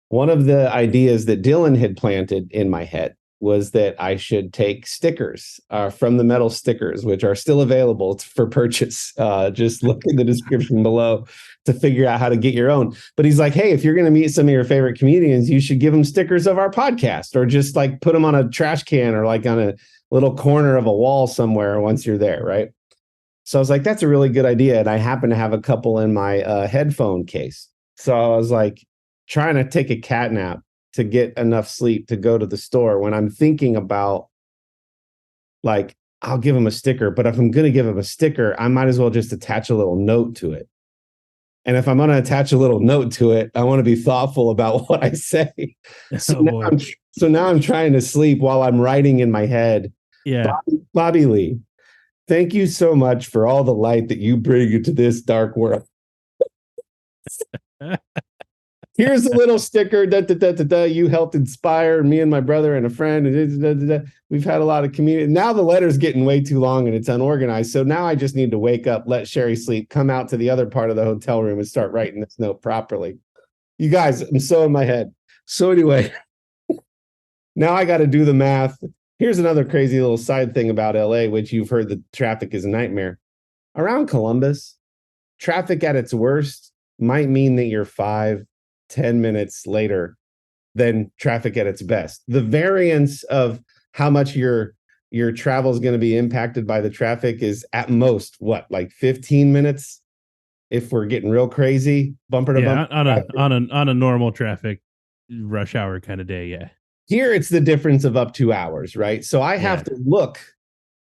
One of the ideas that Dillon had planted in my head was that I should take stickers from the metal stickers, which are still available for purchase. Just look in the description below to figure out how to get your own. But he's like, hey, if you're going to meet some of your favorite comedians, you should give them stickers of our podcast, or just like put them on a trash can or like on a little corner of a wall somewhere once you're there, right? So I was like, that's a really good idea. And I happen to have a couple in my headphone case. So I was like trying to take a cat nap to get enough sleep to go to the store when I'm thinking about like, I'll give him a sticker, but if I'm going to give him a sticker, I might as well just attach a little note to it. And if I'm going to attach a little note to it, I want to be thoughtful about what I say. So, now I'm trying to sleep while I'm writing in my head. Yeah. Bobby Lee, thank you so much for all the light that you bring into this dark world. Here's a little sticker. You helped inspire me and my brother and a friend. We've had a lot of community. Now the letter's getting way too long and it's unorganized. So now I just need to wake up, let Sherry sleep, come out to the other part of the hotel room and start writing this note properly. You guys, I'm so in my head. So anyway, now I got to do the math. Here's another crazy little side thing about LA, which you've heard the traffic is a nightmare. Around Columbus, traffic at its worst might mean that you're 5-10 minutes later than traffic at its best. The variance of how much your travel is going to be impacted by the traffic is at most what, like 15 minutes if we're getting real crazy, bumper to bumper. On a normal traffic rush hour kind of day, yeah. Here it's the difference of up to hours, right? So I have to look.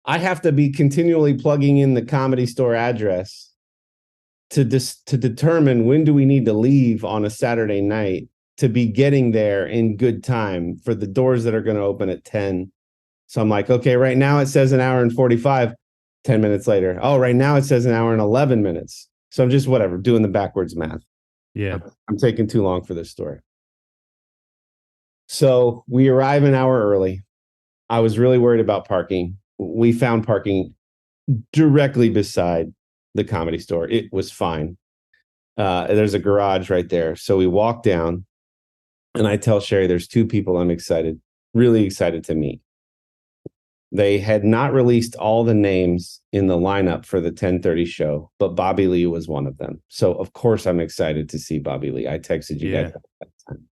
I have to be continually plugging in the Comedy Store address to determine when do we need to leave on a Saturday night to be getting there in good time for the doors that are going to open at 10. So I'm like, okay, right now it says an hour and 45, 10 minutes later. Oh, right now it says an hour and 11 minutes. So I'm just doing the backwards math. Yeah. I'm taking too long for this story. So we arrive an hour early. I was really worried about parking. We found parking directly beside the Comedy Store. It was fine. There's a garage right there. So we walk down and I tell Sherry, there's 2 people I'm really excited to meet. They had not released all the names in the lineup for the 10:30 show, but Bobby Lee was one of them. So of course I'm excited to see Bobby Lee. I texted you guys at that time.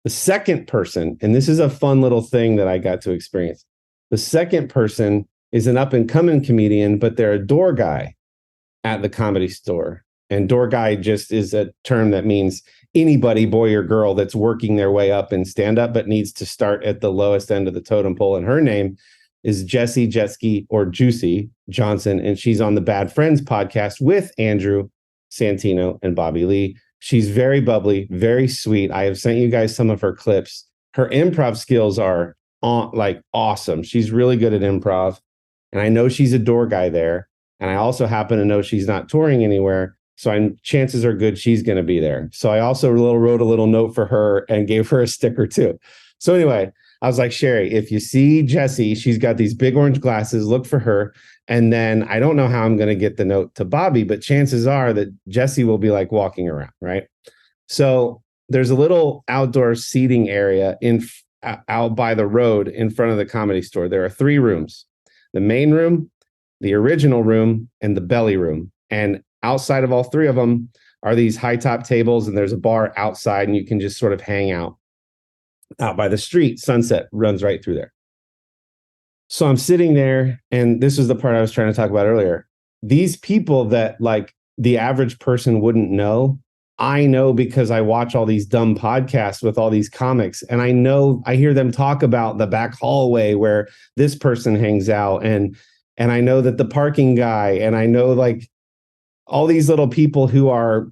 The second person, and this is a fun little thing that I got to experience. The second person is an up and coming comedian, but they're a door guy at the Comedy Store. And door guy just is a term that means anybody, boy or girl, that's working their way up in stand-up, but needs to start at the lowest end of the totem pole. And her name is Jessie Jetski or Juicy Johnson. And she's on the Bad Friends podcast with Andrew Santino and Bobby Lee. She's very bubbly, very sweet. I have sent you guys some of her clips. Her improv skills are awesome. She's really good at improv. And I know she's a door guy there. And I also happen to know she's not touring anywhere. So chances are good she's going to be there. So I also wrote a little note for her and gave her a sticker too. So anyway, I was like, Sherry, if you see Jessie, she's got these big orange glasses, look for her. And then I don't know how I'm going to get the note to Bobby, but chances are that Jessie will be like walking around, right? So there's a little outdoor seating area out by the road in front of the Comedy Store. There are 3 rooms: the main room, the original room, and the belly room. And outside of all 3 of them are these high top tables, and there's a bar outside, and you can just sort of hang out by the street. Sunset runs right through there. So I'm sitting there, and this is the part I was trying to talk about earlier. These people that like the average person wouldn't know, I know because I watch all these dumb podcasts with all these comics, and I hear them talk about the back hallway where this person hangs out, and I know that the parking guy, and I know like all these little people who are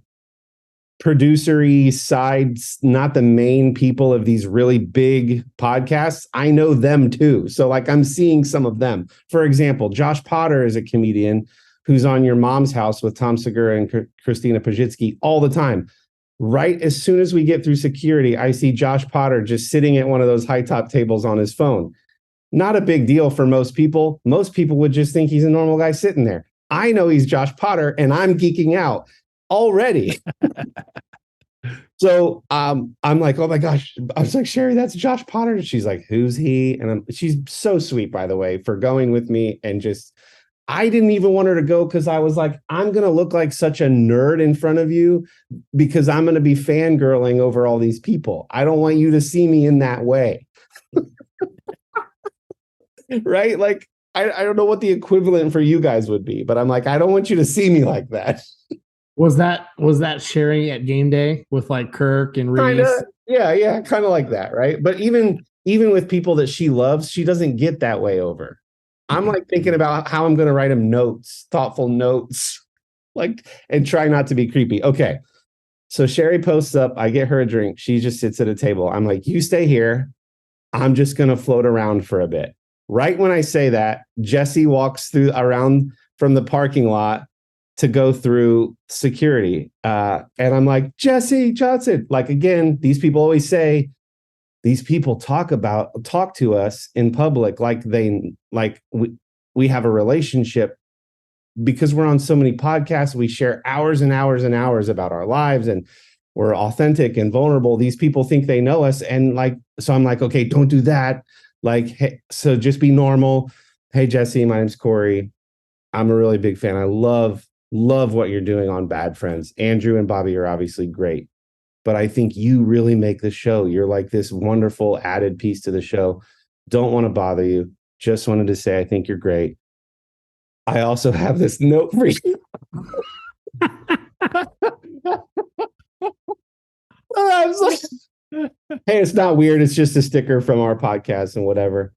producery sides, not the main people of these really big podcasts. I know them too. So like I'm seeing some of them. For example, Josh Potter is a comedian who's on Your Mom's House with Tom Segura and Christina Pajitsky all the time. Right as soon as we get through security, I see Josh Potter just sitting at one of those high top tables on his phone. Not a big deal for most people. Most people would just think he's a normal guy sitting there. I know he's Josh Potter, and I'm geeking out already. So I'm like, oh my gosh. I was like, Sherry, that's Josh Potter. And she's like, who's he? And she's so sweet, by the way, for going with me. And just, I didn't even want her to go because I was like, I'm going to look like such a nerd in front of you because I'm going to be fangirling over all these people. I don't want you to see me in that way. Right? Like, I don't know what the equivalent for you guys would be, but I'm like, I don't want you to see me like that. Was that Sherry at game day with like Kirk and Reese? Yeah, kind of like that, right? But even with people that she loves, she doesn't get that way over. I'm like thinking about how I'm going to write them notes, thoughtful notes, like, and try not to be creepy. Okay, so Sherry posts up. I get her a drink. She just sits at a table. I'm like, you stay here. I'm just going to float around for a bit. Right when I say that, Jessie walks around from the parking lot to go through security. And I'm like, Jessie Johnson. Like, again, these people always say, these people talk to us in public like we have a relationship because we're on so many podcasts. We share hours and hours and hours about our lives, and we're authentic and vulnerable. These people think they know us. And like, so I'm like, okay, don't do that. Like, hey, so just be normal. Hey, Jessie, my name's Kory. I'm a really big fan. I love what you're doing on Bad Friends. Andrew and Bobby are obviously great, but I think you really make the show. You're like this wonderful added piece to the show. Don't want to bother you. Just wanted to say, I think you're great. I also have this note for you. I was like, hey, it's not weird. It's just a sticker from our podcast and whatever.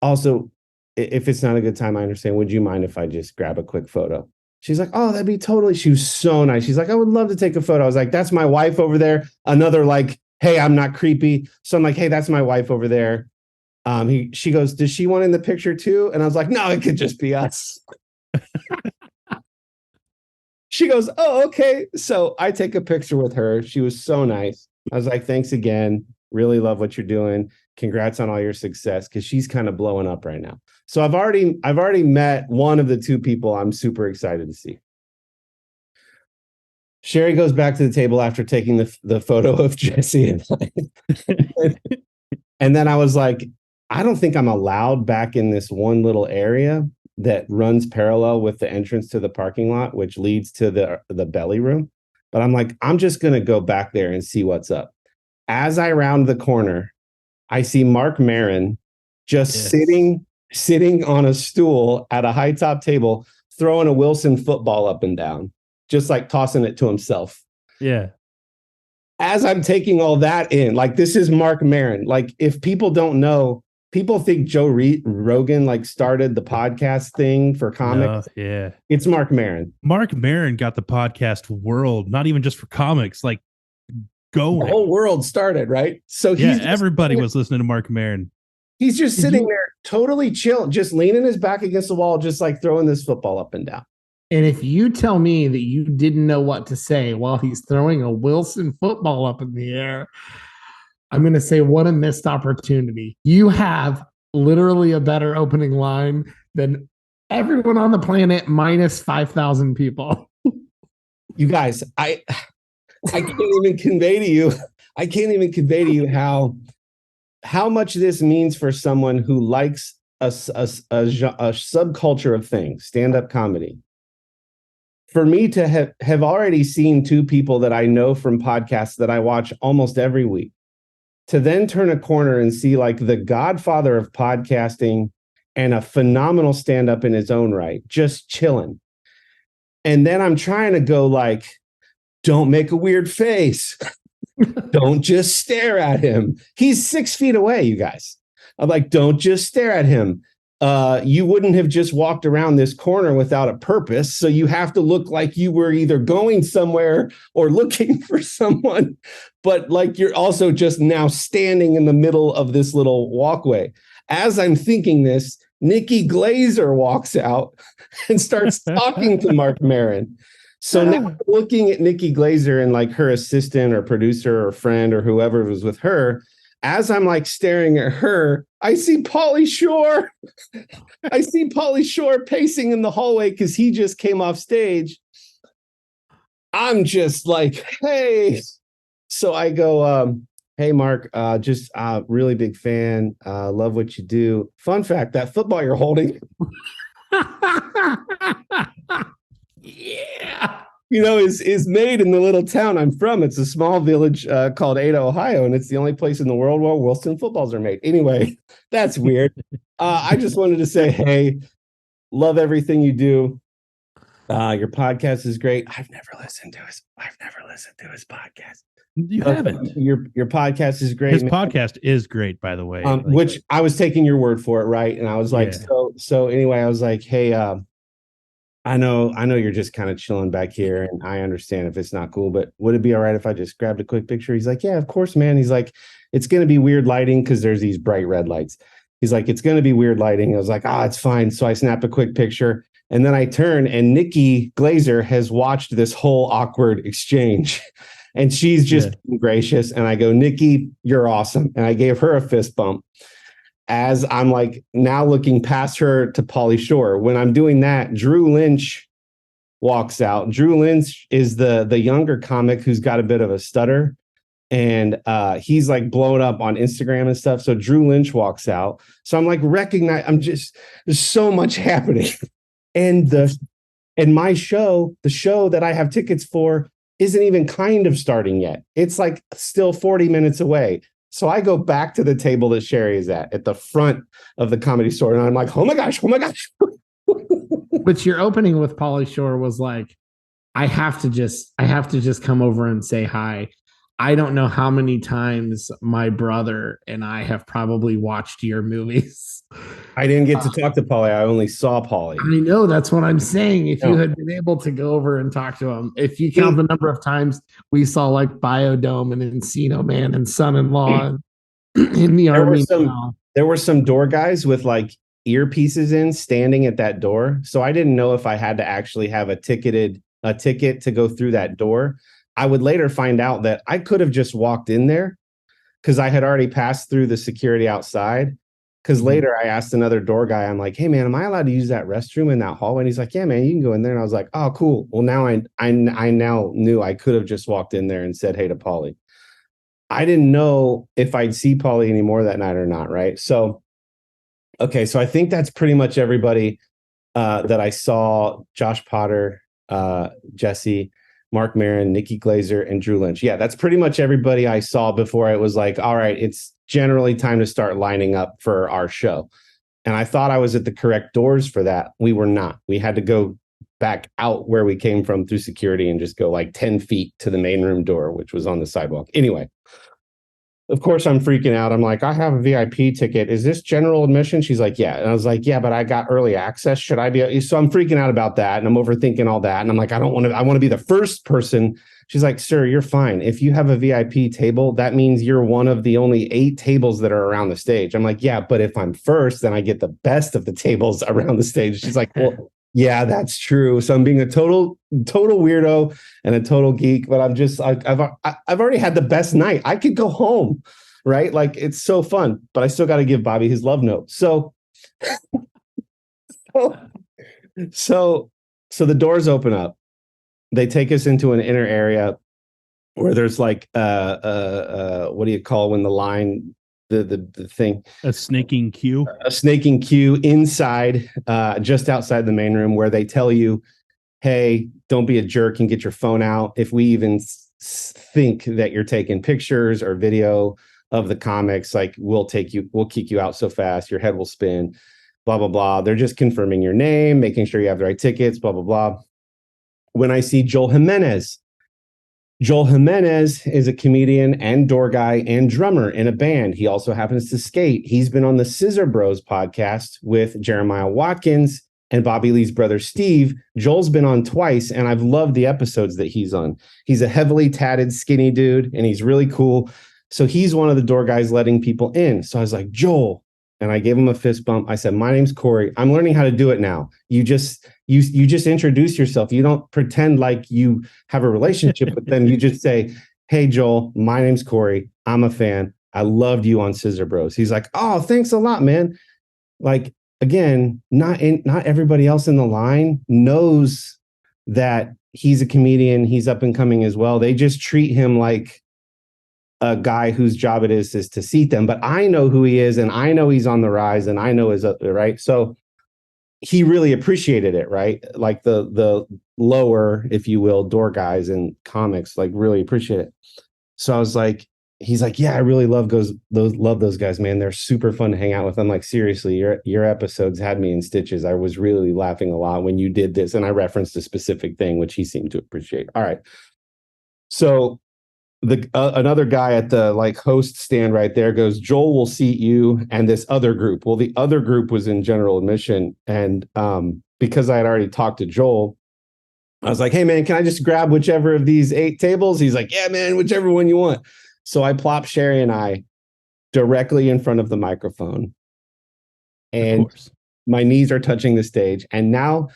Also, if it's not a good time, I understand. Would you mind if I just grab a quick photo? She's like, oh, that'd be totally. She was so nice. She's like, I would love to take a photo. I was like, that's my wife over there. Another like, hey, I'm not creepy. So I'm like, hey, that's my wife over there. She goes, does she want in the picture too? And I was like, no, it could just be us. She goes, oh, okay. So I take a picture with her. She was so nice. I was like, thanks again. Really love what you're doing. Congrats on all your success, because she's kind of blowing up right now. So I've already met one of the 2 people I'm super excited to see. Sherry goes back to the table after taking the photo of Jessie and I. And then I was like, I don't think I'm allowed back in this one little area that runs parallel with the entrance to the parking lot, which leads to the belly room. But I'm like, I'm just going to go back there and see what's up. As I round the corner, I see Mark Maron just sitting on a stool at a high top table, throwing a Wilson football up and down. just like tossing it to himself. Yeah. As I'm taking all that in, like, this is Mark Maron. Like, if people don't know, people think Joe Rogan like started the podcast thing for comics. No, yeah. It's Mark Maron. Mark Maron got the podcast world, not even just for comics, like going. The whole world started, right? So everybody was listening to Mark Maron. He's just sitting there totally chill, just leaning his back against the wall, just like throwing this football up and down. And if you tell me that you didn't know what to say while he's throwing a Wilson football up in the air, I'm going to say, what a missed opportunity. You have literally a better opening line than everyone on the planet minus 5,000 people. You guys, I can't even convey to you. I can't even convey to you how much this means for someone who likes a subculture of things, stand-up comedy. For me to have already seen two people that I know from podcasts that I watch almost every week, to then turn a corner and see like the godfather of podcasting and a phenomenal stand-up in his own right, just chilling. And then I'm trying to go like, don't make a weird face. Don't just stare at him. He's 6 feet away, you guys. I'm like, don't just stare at him. You wouldn't have just walked around this corner without a purpose. So you have to look like you were either going somewhere or looking for someone, but like you're also just now standing in the middle of this little walkway. As I'm thinking this, Nikki Glazer walks out and starts talking to Mark Maron. So now I'm looking at Nikki Glazer and like her assistant or producer or friend or whoever was with her. As I'm like staring at her, I see Pauly Shore. I see Pauly Shore pacing in the hallway because he just came off stage. I'm just like, hey. So I go, hey, Mark, just really big fan. Love what you do. Fun fact, that football you're holding. Yeah. You know, is made in the little town I'm from. It's a small village called Ada, Ohio, and it's the only place in the world where Wilson footballs are made. Anyway, that's weird. I just wanted to say, hey, love everything you do. Your podcast is great. I've never listened to his podcast. You haven't. Your podcast is great. His podcast is great, by the way. Which I was taking your word for it, right? And I was like, so anyway, I was like, hey, I know you're just kind of chilling back here, and I understand if it's not cool, but would it be all right if I just grabbed a quick picture? He's like, yeah, of course, man. He's like, it's going to be weird lighting because there's these bright red lights. He's like, it's going to be weird lighting. I was like, it's fine. So I snapped a quick picture, and then I turn, and Nikki Glazer has watched this whole awkward exchange, and she's just gracious. And I go, Nikki, you're awesome. And I gave her a fist bump. As I'm like now looking past her to Pauly Shore. When I'm doing that, Drew Lynch walks out. Drew Lynch is the younger comic who's got a bit of a stutter, and he's like blown up on Instagram and stuff. So Drew Lynch walks out. So I'm like there's so much happening. And my show, the show that I have tickets for, isn't even kind of starting yet. It's like still 40 minutes away. So I go back to the table that Sherry is at the front of the Comedy Store. And I'm like, oh my gosh. But your opening with Pauly Shore was like, I have to just come over and say hi. I don't know how many times my brother and I have probably watched your movies. I didn't get to talk to Pauly. I only saw Pauly. I know, that's what I'm saying. If you had been able to go over and talk to him, if you count the number of times we saw like Biodome and Encino Man and Son-in-Law in the Army. There were some door guys with like earpieces in standing at that door. So I didn't know if I had to actually have a ticket to go through that door. I would later find out that I could have just walked in there because I had already passed through the security outside. Because later I asked another door guy, I'm like, hey, man, am I allowed to use that restroom in that hallway? And he's like, yeah, man, you can go in there. And I was like, oh, cool. Well, now I now knew I could have just walked in there and said, hey, to Pauly. I didn't know if I'd see Pauly anymore that night or not, right? So, okay, so I think that's pretty much everybody that I saw. Josh Potter, Jesse, Mark Maron, Nikki Glazer, and Drew Lynch. Yeah, that's pretty much everybody I saw before it was like, all right, it's generally time to start lining up for our show. And I thought I was at the correct doors for that. We were not. We had to go back out where we came from through security and just go like 10 feet to the main room door, which was on the sidewalk. Anyway, of course, I'm freaking out. I'm like, I have a VIP ticket. Is this general admission? She's like, yeah. And I was like, yeah, but I got early access. Should I be? So I'm freaking out about that. And I'm overthinking all that. And I'm like, I want to be the first person. She's like, sir, you're fine. If you have a VIP table, that means you're one of the only 8 tables that are around the stage. I'm like, yeah, but if I'm first, then I get the best of the tables around the stage. She's like, well, yeah, that's true. So I'm being a total weirdo and a total geek, but I've already had the best night. I could go home, right? Like it's so fun, but I still got to give Bobby his love note. So the doors open up. They take us into an inner area where there's like what do you call when the line the thing, a snaking queue inside, just outside the main room, where they tell you, hey, don't be a jerk and get your phone out. If we even think that you're taking pictures or video of the comics, like we'll kick you out so fast your head will spin, blah blah blah. They're just confirming your name, making sure you have the right tickets, blah blah blah. When I see Joel Jimenez is a comedian and door guy and drummer in a band. He also happens to skate. He's been on the Scissor Bros podcast with Jeremiah Watkins and Bobby Lee's brother, Steve. Joel's been on twice, and I've loved the episodes that he's on. He's a heavily tatted, skinny dude, and he's really cool. So he's one of the door guys letting people in. So I was like, Joel, and I gave him a fist bump. I said, my name's Kory. I'm learning how to do it now. You just introduce yourself. You don't pretend like you have a relationship with them. You just say, hey, Joel, my name's Kory. I'm a fan. I loved you on Scissor Bros. He's like, oh, thanks a lot, man. Like, again, not everybody else in the line knows that he's a comedian. He's up and coming as well. They just treat him like a guy whose job it is to seat them. But I know who he is, and I know he's on the rise, and I know his right. So he really appreciated it, right? Like the lower, if you will, door guys in comics, like really appreciate it. So I was like, he's like, yeah, I really love those guys, man. They're super fun to hang out with. I'm like, seriously, your episodes had me in stitches. I was really laughing a lot when you did this, and I referenced a specific thing which he seemed to appreciate. All right, so another guy at the like host stand right there goes, Joel will seat you and this other group. Well, the other group was in general admission, and because I had already talked to Joel, I was like, hey man, can I just grab whichever of these 8 tables? He's like, yeah man, whichever one you want. So I plopped Sherry and I directly in front of the microphone, and my knees are touching the stage. And now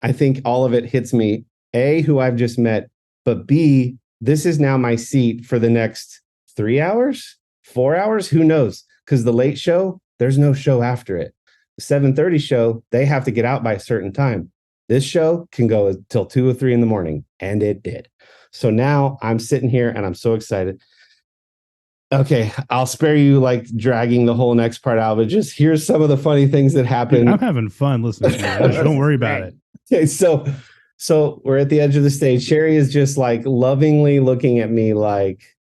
I think all of it hits me, A, who I've just met, but B, this is now my seat for the next 3 hours, 4 hours, who knows? Because the late show, there's no show after it. The 7:30 show, they have to get out by a certain time. This show can go until 2 or 3 in the morning, and it did. So now I'm sitting here and I'm so excited. Okay, I'll spare you like dragging the whole next part out, but just here's some of the funny things that happened. Dude, I'm having fun listening to you. Don't worry about it. Okay, so we're at the edge of the stage. Sherry is just like lovingly looking at me like,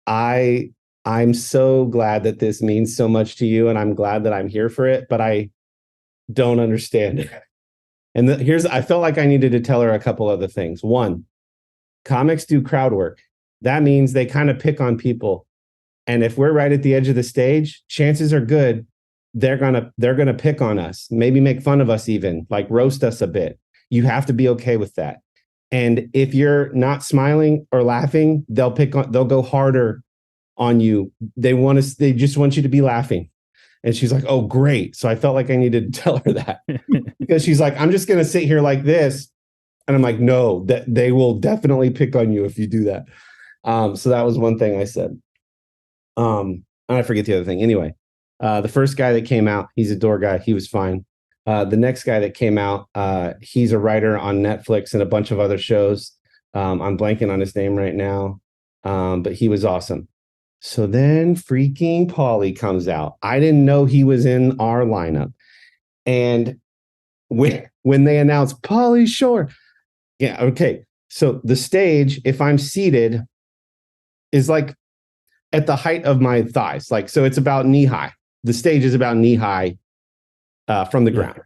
I'm so glad that this means so much to you, and I'm glad that I'm here for it, but I don't understand it. And I felt like I needed to tell her a couple other things. One, comics do crowd work. That means they kind of pick on people. And if we're right at the edge of the stage, chances are good they're gonna pick on us, maybe make fun of us, even like roast us a bit. You have to be okay with that. And if you're not smiling or laughing, they'll go harder on you. They just want you to be laughing. And she's like, oh, great. So I felt like I needed to tell her that because she's like, I'm just going to sit here like this. And I'm like, no, that they will definitely pick on you if you do that. So that was one thing I said. And I forget the other thing. Anyway, the first guy that came out, he's a door guy. He was fine. The next guy that came out, he's a writer on Netflix and a bunch of other shows. I'm blanking on his name right now, but he was awesome. So then freaking Pauly comes out. I didn't know he was in our lineup. And when they announced Pauly Shore, yeah, okay. So the stage, if I'm seated, is like at the height of my thighs. Like, so it's about knee high. The stage is about knee high from the ground.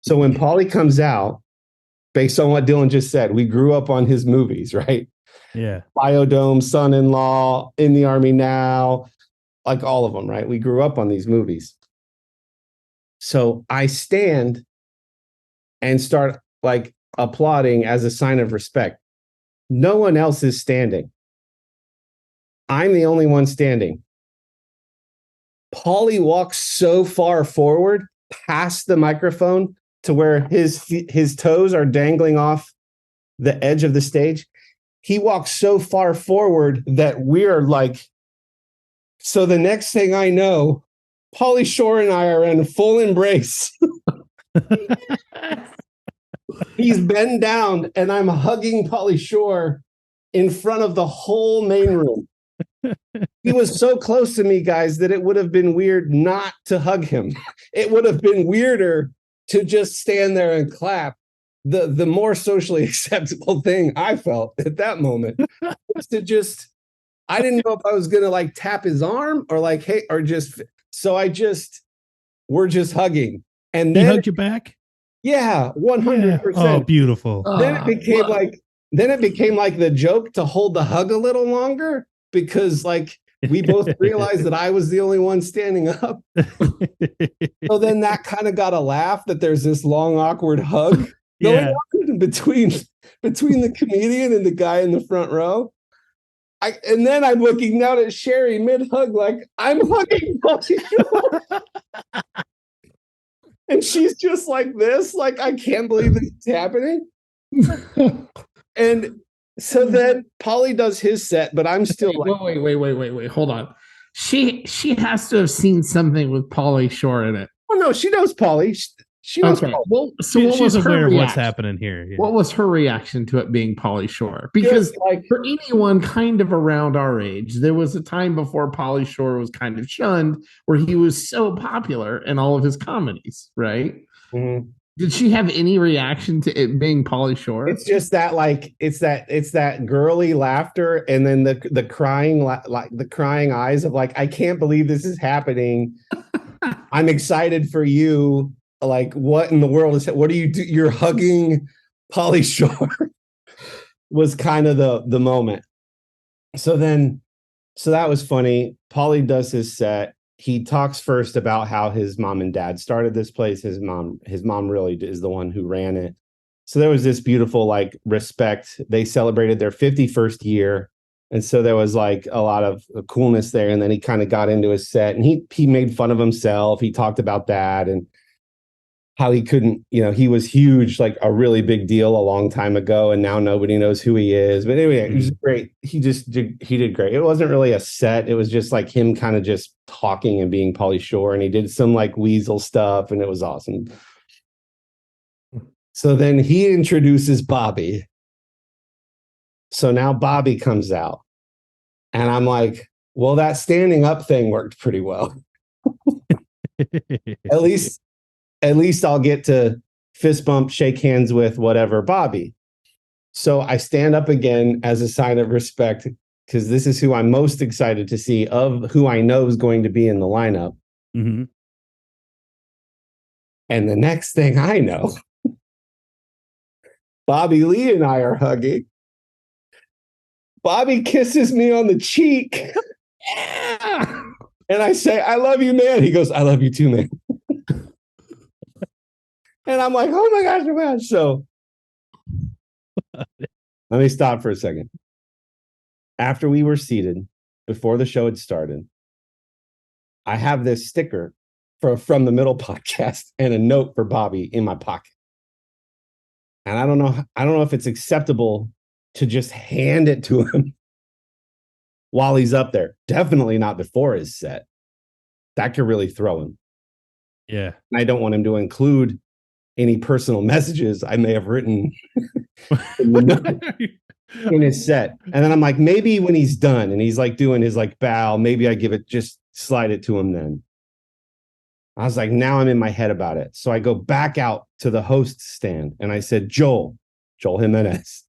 So when Pauly comes out, based on what Dillon just said. We grew up on his movies, right? Yeah. Biodome, Son-in-Law, In the Army Now, like all of them, right? We grew up on these movies. So I stand and start like applauding as a sign of respect. No one else is standing. I'm the only one standing. Pauly walks so far forward past the microphone to where his toes are dangling off the edge of the stage. He walks so far forward that we're like, so the next thing I know, Pauly Shore and I are in full embrace. He's bent down and I'm hugging Pauly Shore in front of the whole main room. He was so close to me, guys, that it would have been weird not to hug him. It would have been weirder to just stand there and clap. The more socially acceptable thing I felt at that moment was to just, I didn't know if I was going to like tap his arm or like, hey, or just, so we're just hugging. And then He hugged you back? Yeah, 100%. Oh, beautiful. Then it became like the joke to hold the hug a little longer because like we both realized that I was the only one standing up. So then that kind of got a laugh that there's this long, awkward hug going on between the comedian and the guy in the front row. And then I'm looking down at Sherry mid-hug like, I'm hugging Pauly Shore. And she's just like this, like, I can't believe this is happening. And so then Pauly does his set, but I'm still like, wait, hold on. She has to have seen something with Pauly Shore in it. Oh no, she knows Pauly. She knows Pauly. Well, so what was she's her aware of reaction? what's happening here. Yeah. What was her reaction to it being Pauly Shore? Because like, for anyone kind of around our age, there was a time before Pauly Shore was kind of shunned, where he was so popular in all of his comedies, right? Mm-hmm. Did she have any reaction to it being Pauly Shore? It's just that, like, it's that girly laughter, and then the crying, like the crying eyes of like, I can't believe this is happening. I'm excited for you. Like, what in the world is that? What do you do? You're hugging Pauly Shore. Was kind of the moment. So that was funny. Pauly does his set. He talks first about how his mom and dad started this place. His mom really is the one who ran it. So there was this beautiful like respect. They celebrated their 51st year. And so there was like a lot of coolness there. And then he kind of got into his set and he made fun of himself. He talked about that and how he couldn't, he was huge, like a really big deal a long time ago. And now nobody knows who he is. But anyway, It was great. He did great. It wasn't really a set. It was just like him kind of just talking and being Pauly Shore. And he did some like weasel stuff and it was awesome. So then he introduces Bobby. So now Bobby comes out and I'm like, well, that standing up thing worked pretty well. At least I'll get to fist bump, shake hands with whatever Bobby. So I stand up again as a sign of respect because this is who I'm most excited to see of who I know is going to be in the lineup. Mm-hmm. And the next thing I know, Bobby Lee and I are hugging. Bobby kisses me on the cheek. Yeah. And I say, I love you, man. He goes, I love you too, man. And I'm like, oh my gosh. So let me stop for a second. After we were seated, before the show had started, I have this sticker from the Middle podcast and a note for Bobby in my pocket. And I don't know if it's acceptable to just hand it to him while he's up there. Definitely not before his set. That could really throw him. Yeah. And I don't want him to include any personal messages I may have written in his set. And then I'm like, maybe when he's done and he's like doing his like bow, maybe I slide it to him then. I was like, now I'm in my head about it. So I go back out to the host stand and I said, Joel Jimenez,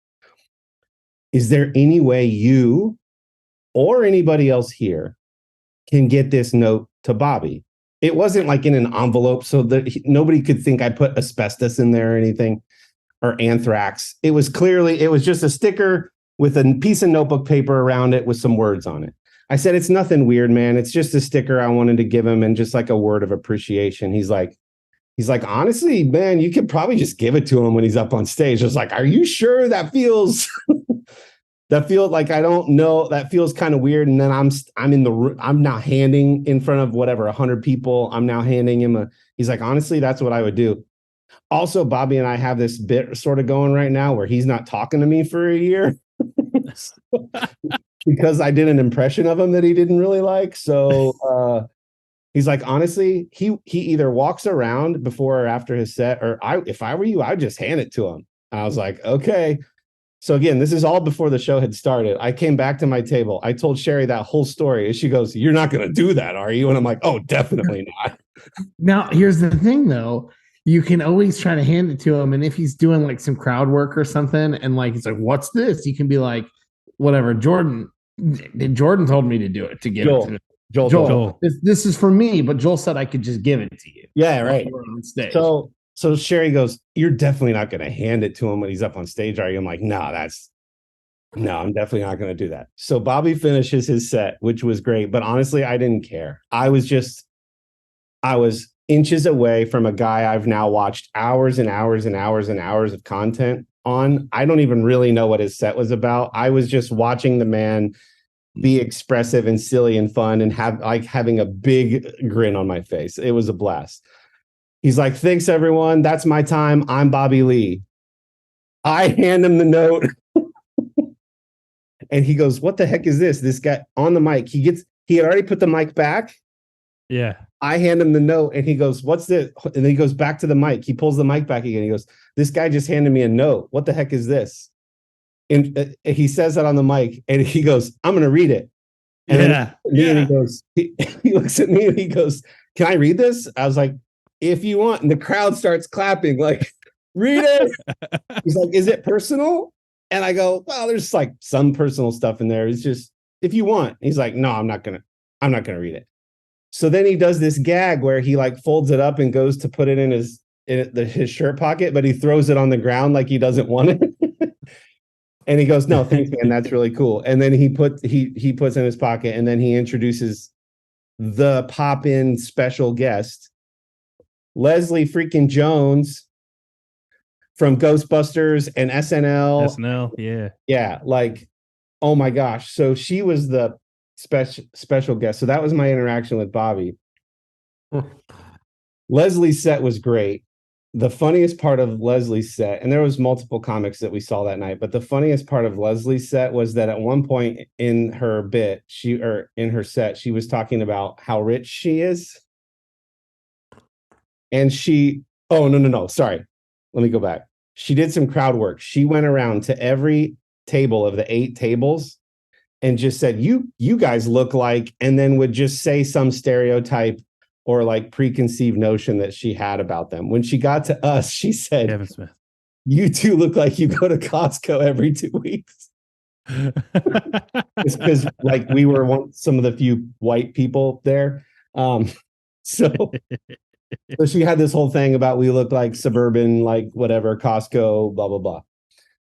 is there any way you or anybody else here can get this note to Bobby? It wasn't like in an envelope so that nobody could think I put asbestos in there or anything. or anthrax. It was just a sticker with a piece of notebook paper around it with some words on it. I said, it's nothing weird, man. It's just a sticker I wanted to give him and just like a word of appreciation. He's like, honestly, man, you could probably just give it to him when he's up on stage. I was like, are you sure? That feels like, I don't know. That feels kind of weird. And then I'm now handing in front of 100 people. I'm now handing him he's like, honestly, that's what I would do. Also, Bobby and I have this bit sort of going right now where he's not talking to me for a year. Because I did an impression of him that he didn't really like. So he's like, honestly, he either walks around before or after his set, or if I were you, I'd just hand it to him. I was like, okay. So again, this is all before the show had started. I came back to my table. I told Sherry that whole story. And she goes, you're not going to do that, are you? And I'm like, oh, definitely not. Now, here's the thing, though. You can always try to hand it to him. And if he's doing like some crowd work or something, and like, he's like, what's this? You can be like, whatever, Jordan told me to do it, to give it to him. Joel. This is for me, but Joel said I could just give it to you. Yeah, right. On stage. So Sherry goes, you're definitely not going to hand it to him when he's up on stage, are you? I'm like, no, I'm definitely not going to do that. So Bobby finishes his set, which was great. But honestly, I didn't care. I was inches away from a guy I've now watched hours and hours and hours and hours of content on. I don't even really know what his set was about. I was just watching the man be expressive and silly and fun and having a big grin on my face. It was a blast. He's like, thanks everyone. That's my time. I'm Bobby Lee. I hand him the note and he goes, what the heck is this? This guy on the mic. He had already put the mic back. Yeah. I hand him the note and he goes, what's this? And then he goes back to the mic. He pulls the mic back again. He goes, this guy just handed me a note. What the heck is this? And he says that on the mic and he goes, I'm going to read it. And and he goes, he looks at me and he goes, can I read this? I was like, if you want. And the crowd starts clapping, like, read it. He's like, is it personal? And I go, well, there's like some personal stuff in there. It's just, if you want. He's like, no, I'm not going to read it. So then he does this gag where he like folds it up and goes to put it in his shirt pocket, but he throws it on the ground like he doesn't want it. And he goes, no, thanks, man. That's really cool. And then he puts in his pocket and then he introduces the pop-in special guest, Leslie freaking Jones from Ghostbusters and SNL. Yeah. Yeah. Like, oh my gosh. So she was the special guest. So that was my interaction with Bobby. Leslie's set was great. The funniest part of Leslie's set, and there was multiple comics that we saw that night, but the funniest part of Leslie's set was that at one point in her bit, in her set, she was talking about how rich she is. And no, sorry. Let me go back. She did some crowd work. She went around to every table of the 8 tables and just said, you guys look like, and then would just say some stereotype or like preconceived notion that she had about them. When she got to us, she said, Kevin Smith, you two look like you go to Costco every 2 weeks. It's because like we were some of the few white people there. So she had this whole thing about we look like suburban, like whatever, Costco, blah, blah, blah.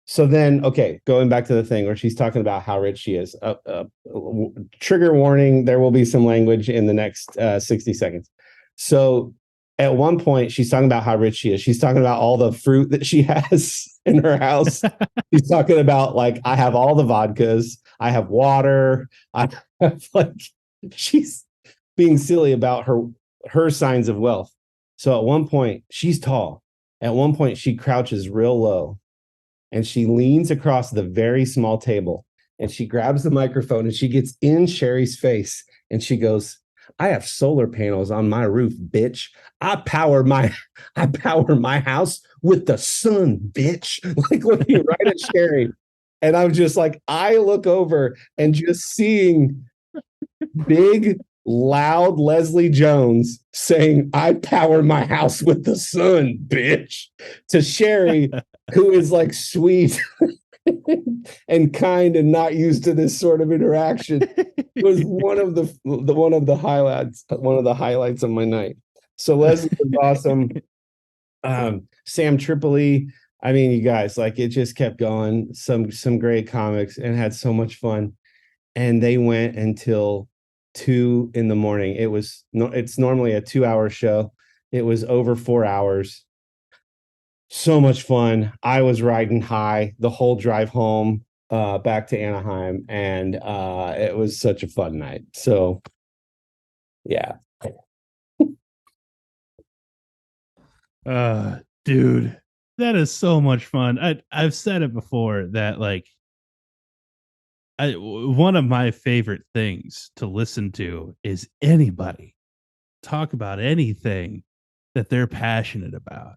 So then, okay, going back to the thing where she's talking about how rich she is. Trigger warning, there will be some language in the next 60 seconds. So at one point, she's talking about how rich she is. She's talking about all the fruit that she has in her house. She's talking about, like, I have all the vodkas. I have water. I have, like, she's being silly about her signs of wealth. So at one point, she's tall. At one point, she crouches real low. And she leans across the very small table and she grabs the microphone and she gets in Sherry's face and she goes, I have solar panels on my roof, bitch. I power my house with the sun, bitch. Like looking right at Sherry. And I'm just like, I look over and just seeing big, loud Leslie Jones saying, I power my house with the sun, bitch, to Sherry, who is like sweet and kind and not used to this sort of interaction, was one of the highlights of my night. So Leslie was awesome. Sam Tripoli, I mean, you guys, like it just kept going. Some great comics and had so much fun. And they went until 2 a.m. It's normally a 2-hour show. It was over 4 hours. So much fun. I was riding high the whole drive home back to Anaheim, and it was such a fun night. So yeah. Dude, that is so much fun. I've said it before that like one of my favorite things to listen to is anybody talk about anything that they're passionate about.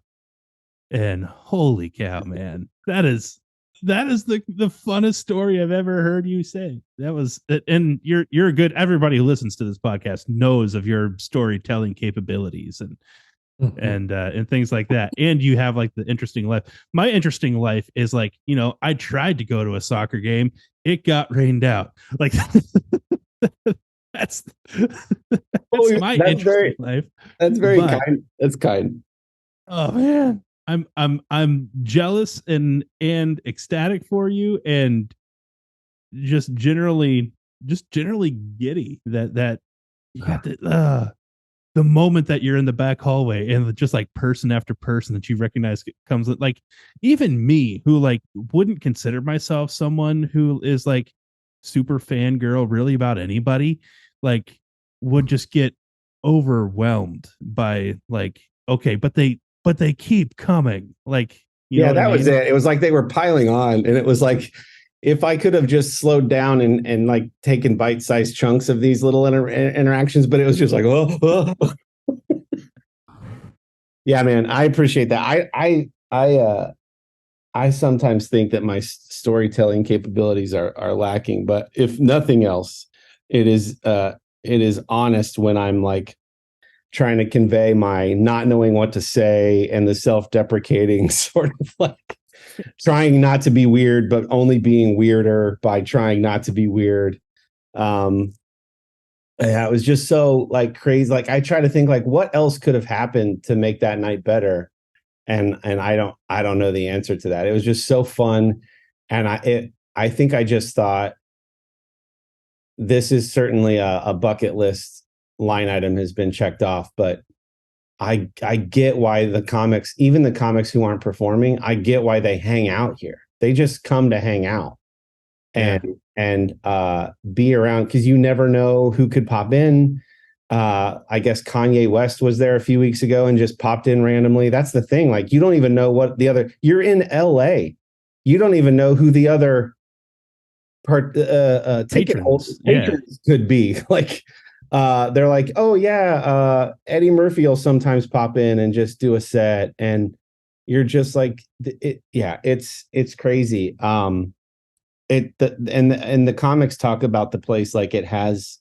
And holy cow, man, that is the funnest story I've ever heard you say. That was, and you're good. Everybody who listens to this podcast knows of your storytelling capabilities and things like that. And you have like the interesting life. My interesting life is like, I tried to go to a soccer game. It got rained out. Like that's my interesting life. That's very kind. That's kind. Oh man. I'm jealous and ecstatic for you, and just generally giddy that you got the moment that you're in the back hallway and just like person after person that you recognize comes, like even me who like wouldn't consider myself someone who is like super fangirl really about anybody, like would just get overwhelmed by like, okay, but they keep coming. Like, that was it. It was like they were piling on, and it was like, if I could have just slowed down and like taken bite-sized chunks of these little interactions, but it was just like, oh. Yeah, man, I appreciate that. I sometimes think that my storytelling capabilities are lacking, but if nothing else, it is honest when I'm like trying to convey my not knowing what to say and the self-deprecating sort of like trying not to be weird, but only being weirder by trying not to be weird. Yeah, it was just so like crazy. Like I try to think like what else could have happened to make that night better. And I don't know the answer to that. It was just so fun. And I think I just thought this is certainly a bucket list line item has been checked off, but I get why the comics, even the comics who aren't performing, I get why they hang out here. They just come to hang out and be around, because you never know who could pop in. I guess Kanye West was there a few weeks ago and just popped in randomly. That's the thing. Like you don't even know what the other, you're in LA. You don't even know who the other ticket holders could be. Like they're like, oh yeah, Eddie Murphy will sometimes pop in and just do a set, and you're just like, it's crazy. And the comics talk about the place like it has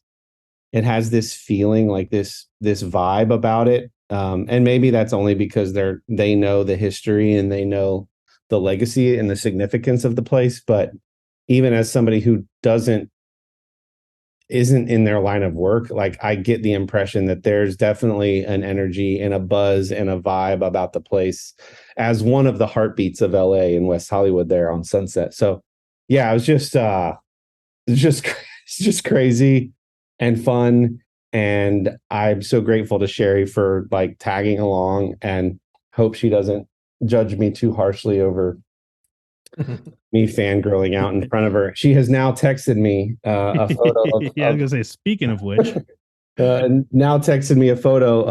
this feeling, like this vibe about it, and maybe that's only because they know the history and they know the legacy and the significance of the place. But even as somebody who isn't in their line of work, like I get the impression that there's definitely an energy and a buzz and a vibe about the place as one of the heartbeats of LA and West Hollywood there on Sunset. So yeah, it was just it's just crazy and fun, and I'm so grateful to Sherry for like tagging along, and hope she doesn't judge me too harshly over me fangirling out in front of her. She has now texted me a photo of, I was gonna say, speaking of which, now texted me a photo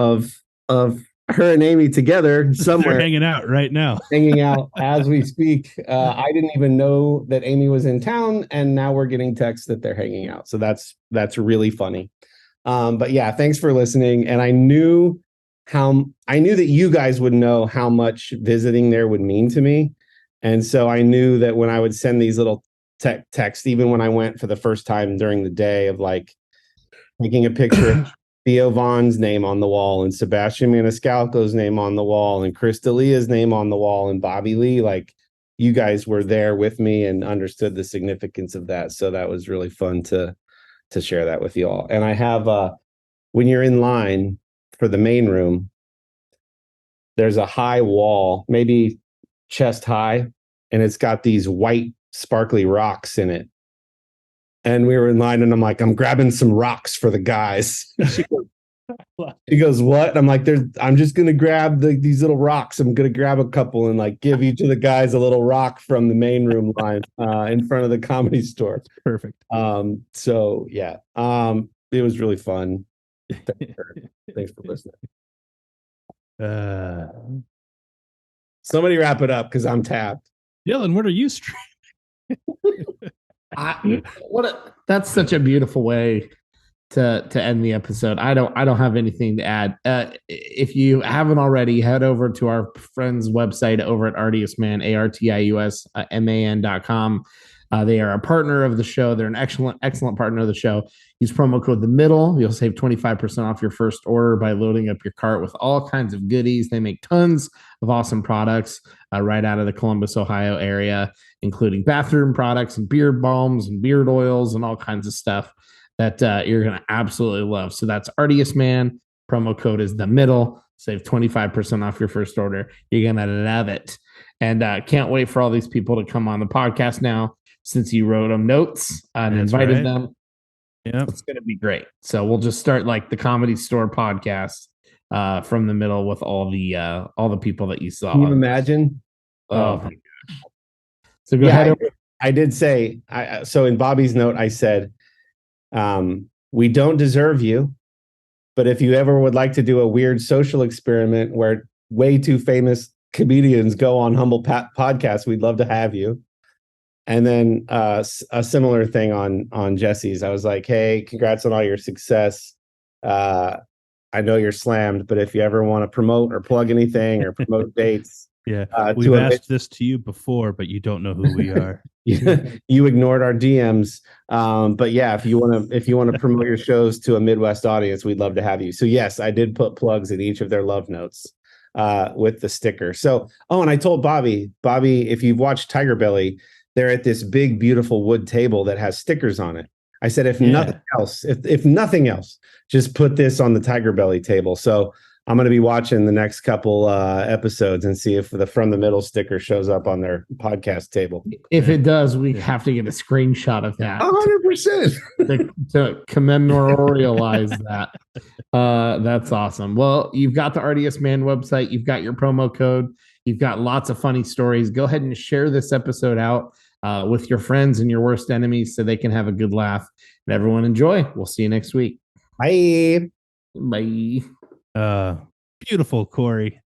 of her and Amy together somewhere. They're hanging out right now. Hanging out as we speak. I didn't even know that Amy was in town, and now we're getting texts that they're hanging out. So that's really funny. But yeah, thanks for listening. And I knew that you guys would know how much visiting there would mean to me. And so I knew that when I would send these little texts, even when I went for the first time during the day, of like taking a picture of Theo Vaughn's name on the wall and Sebastian Maniscalco's name on the wall and Chris D'Elia's name on the wall and Bobby Lee, like you guys were there with me and understood the significance of that. So that was really fun to share that with you all. And I have, when you're in line for the main room, there's a high wall, maybe chest high, and it's got these white sparkly rocks in it. And we were in line, and I'm like, I'm grabbing some rocks for the guys. She goes, what? And I'm like, I'm just gonna grab these little rocks. I'm gonna grab a couple and like give each of the guys a little rock from the main room line in front of the Comedy Store. Perfect. So yeah, it was really fun. Thanks for listening. Somebody wrap it up because I'm tapped. Dillon, what are you streaming? That's such a beautiful way to end the episode. I don't have anything to add. If you haven't already, head over to our friend's website over at Artiusman, ARTIUSMAN.com. They are a partner of the show. They're an excellent partner of the show. Use promo code The Middle. You'll save 25% off your first order by loading up your cart with all kinds of goodies. They make tons of awesome products right out of the Columbus, Ohio area, including bathroom products and beard balms and beard oils and all kinds of stuff that you're going to absolutely love. So that's Artius Man. Promo code is The Middle. Save 25% off your first order. You're going to love it. And can't wait for all these people to come on the podcast now, since you wrote them notes and invited them. Yeah, it's going to be great. So we'll just start like the Comedy Store podcast from the middle with all the people that you saw. Can you imagine? Oh my gosh. So go ahead. I did say, so in Bobby's note, I said, we don't deserve you, but if you ever would like to do a weird social experiment where way too famous comedians go on humble podcasts, we'd love to have you. And then a similar thing on Jesse's. I was like, hey, congrats on all your success. I know you're slammed, but if you ever want to promote or plug anything or promote dates. Yeah, we've asked this to you before, but you don't know who we are. You ignored our DMs. But yeah, if you want to promote your shows to a Midwest audience, we'd love to have you. So yes, I did put plugs in each of their love notes with the sticker. So, and I told Bobby, if you've watched Tiger Belly, they're at this big, beautiful wood table that has stickers on it. I said, if nothing else, just put this on the Tiger Belly table. So I'm going to be watching the next couple episodes and see if the From the Middle sticker shows up on their podcast table. If it does, we have to get a screenshot of that. 100%. to commemorialize that. That's awesome. Well, you've got the RDS Man website. You've got your promo code. You've got lots of funny stories. Go ahead and share this episode out with your friends and your worst enemies so they can have a good laugh. And everyone enjoy. We'll see you next week. Bye. Bye. Beautiful, Kory.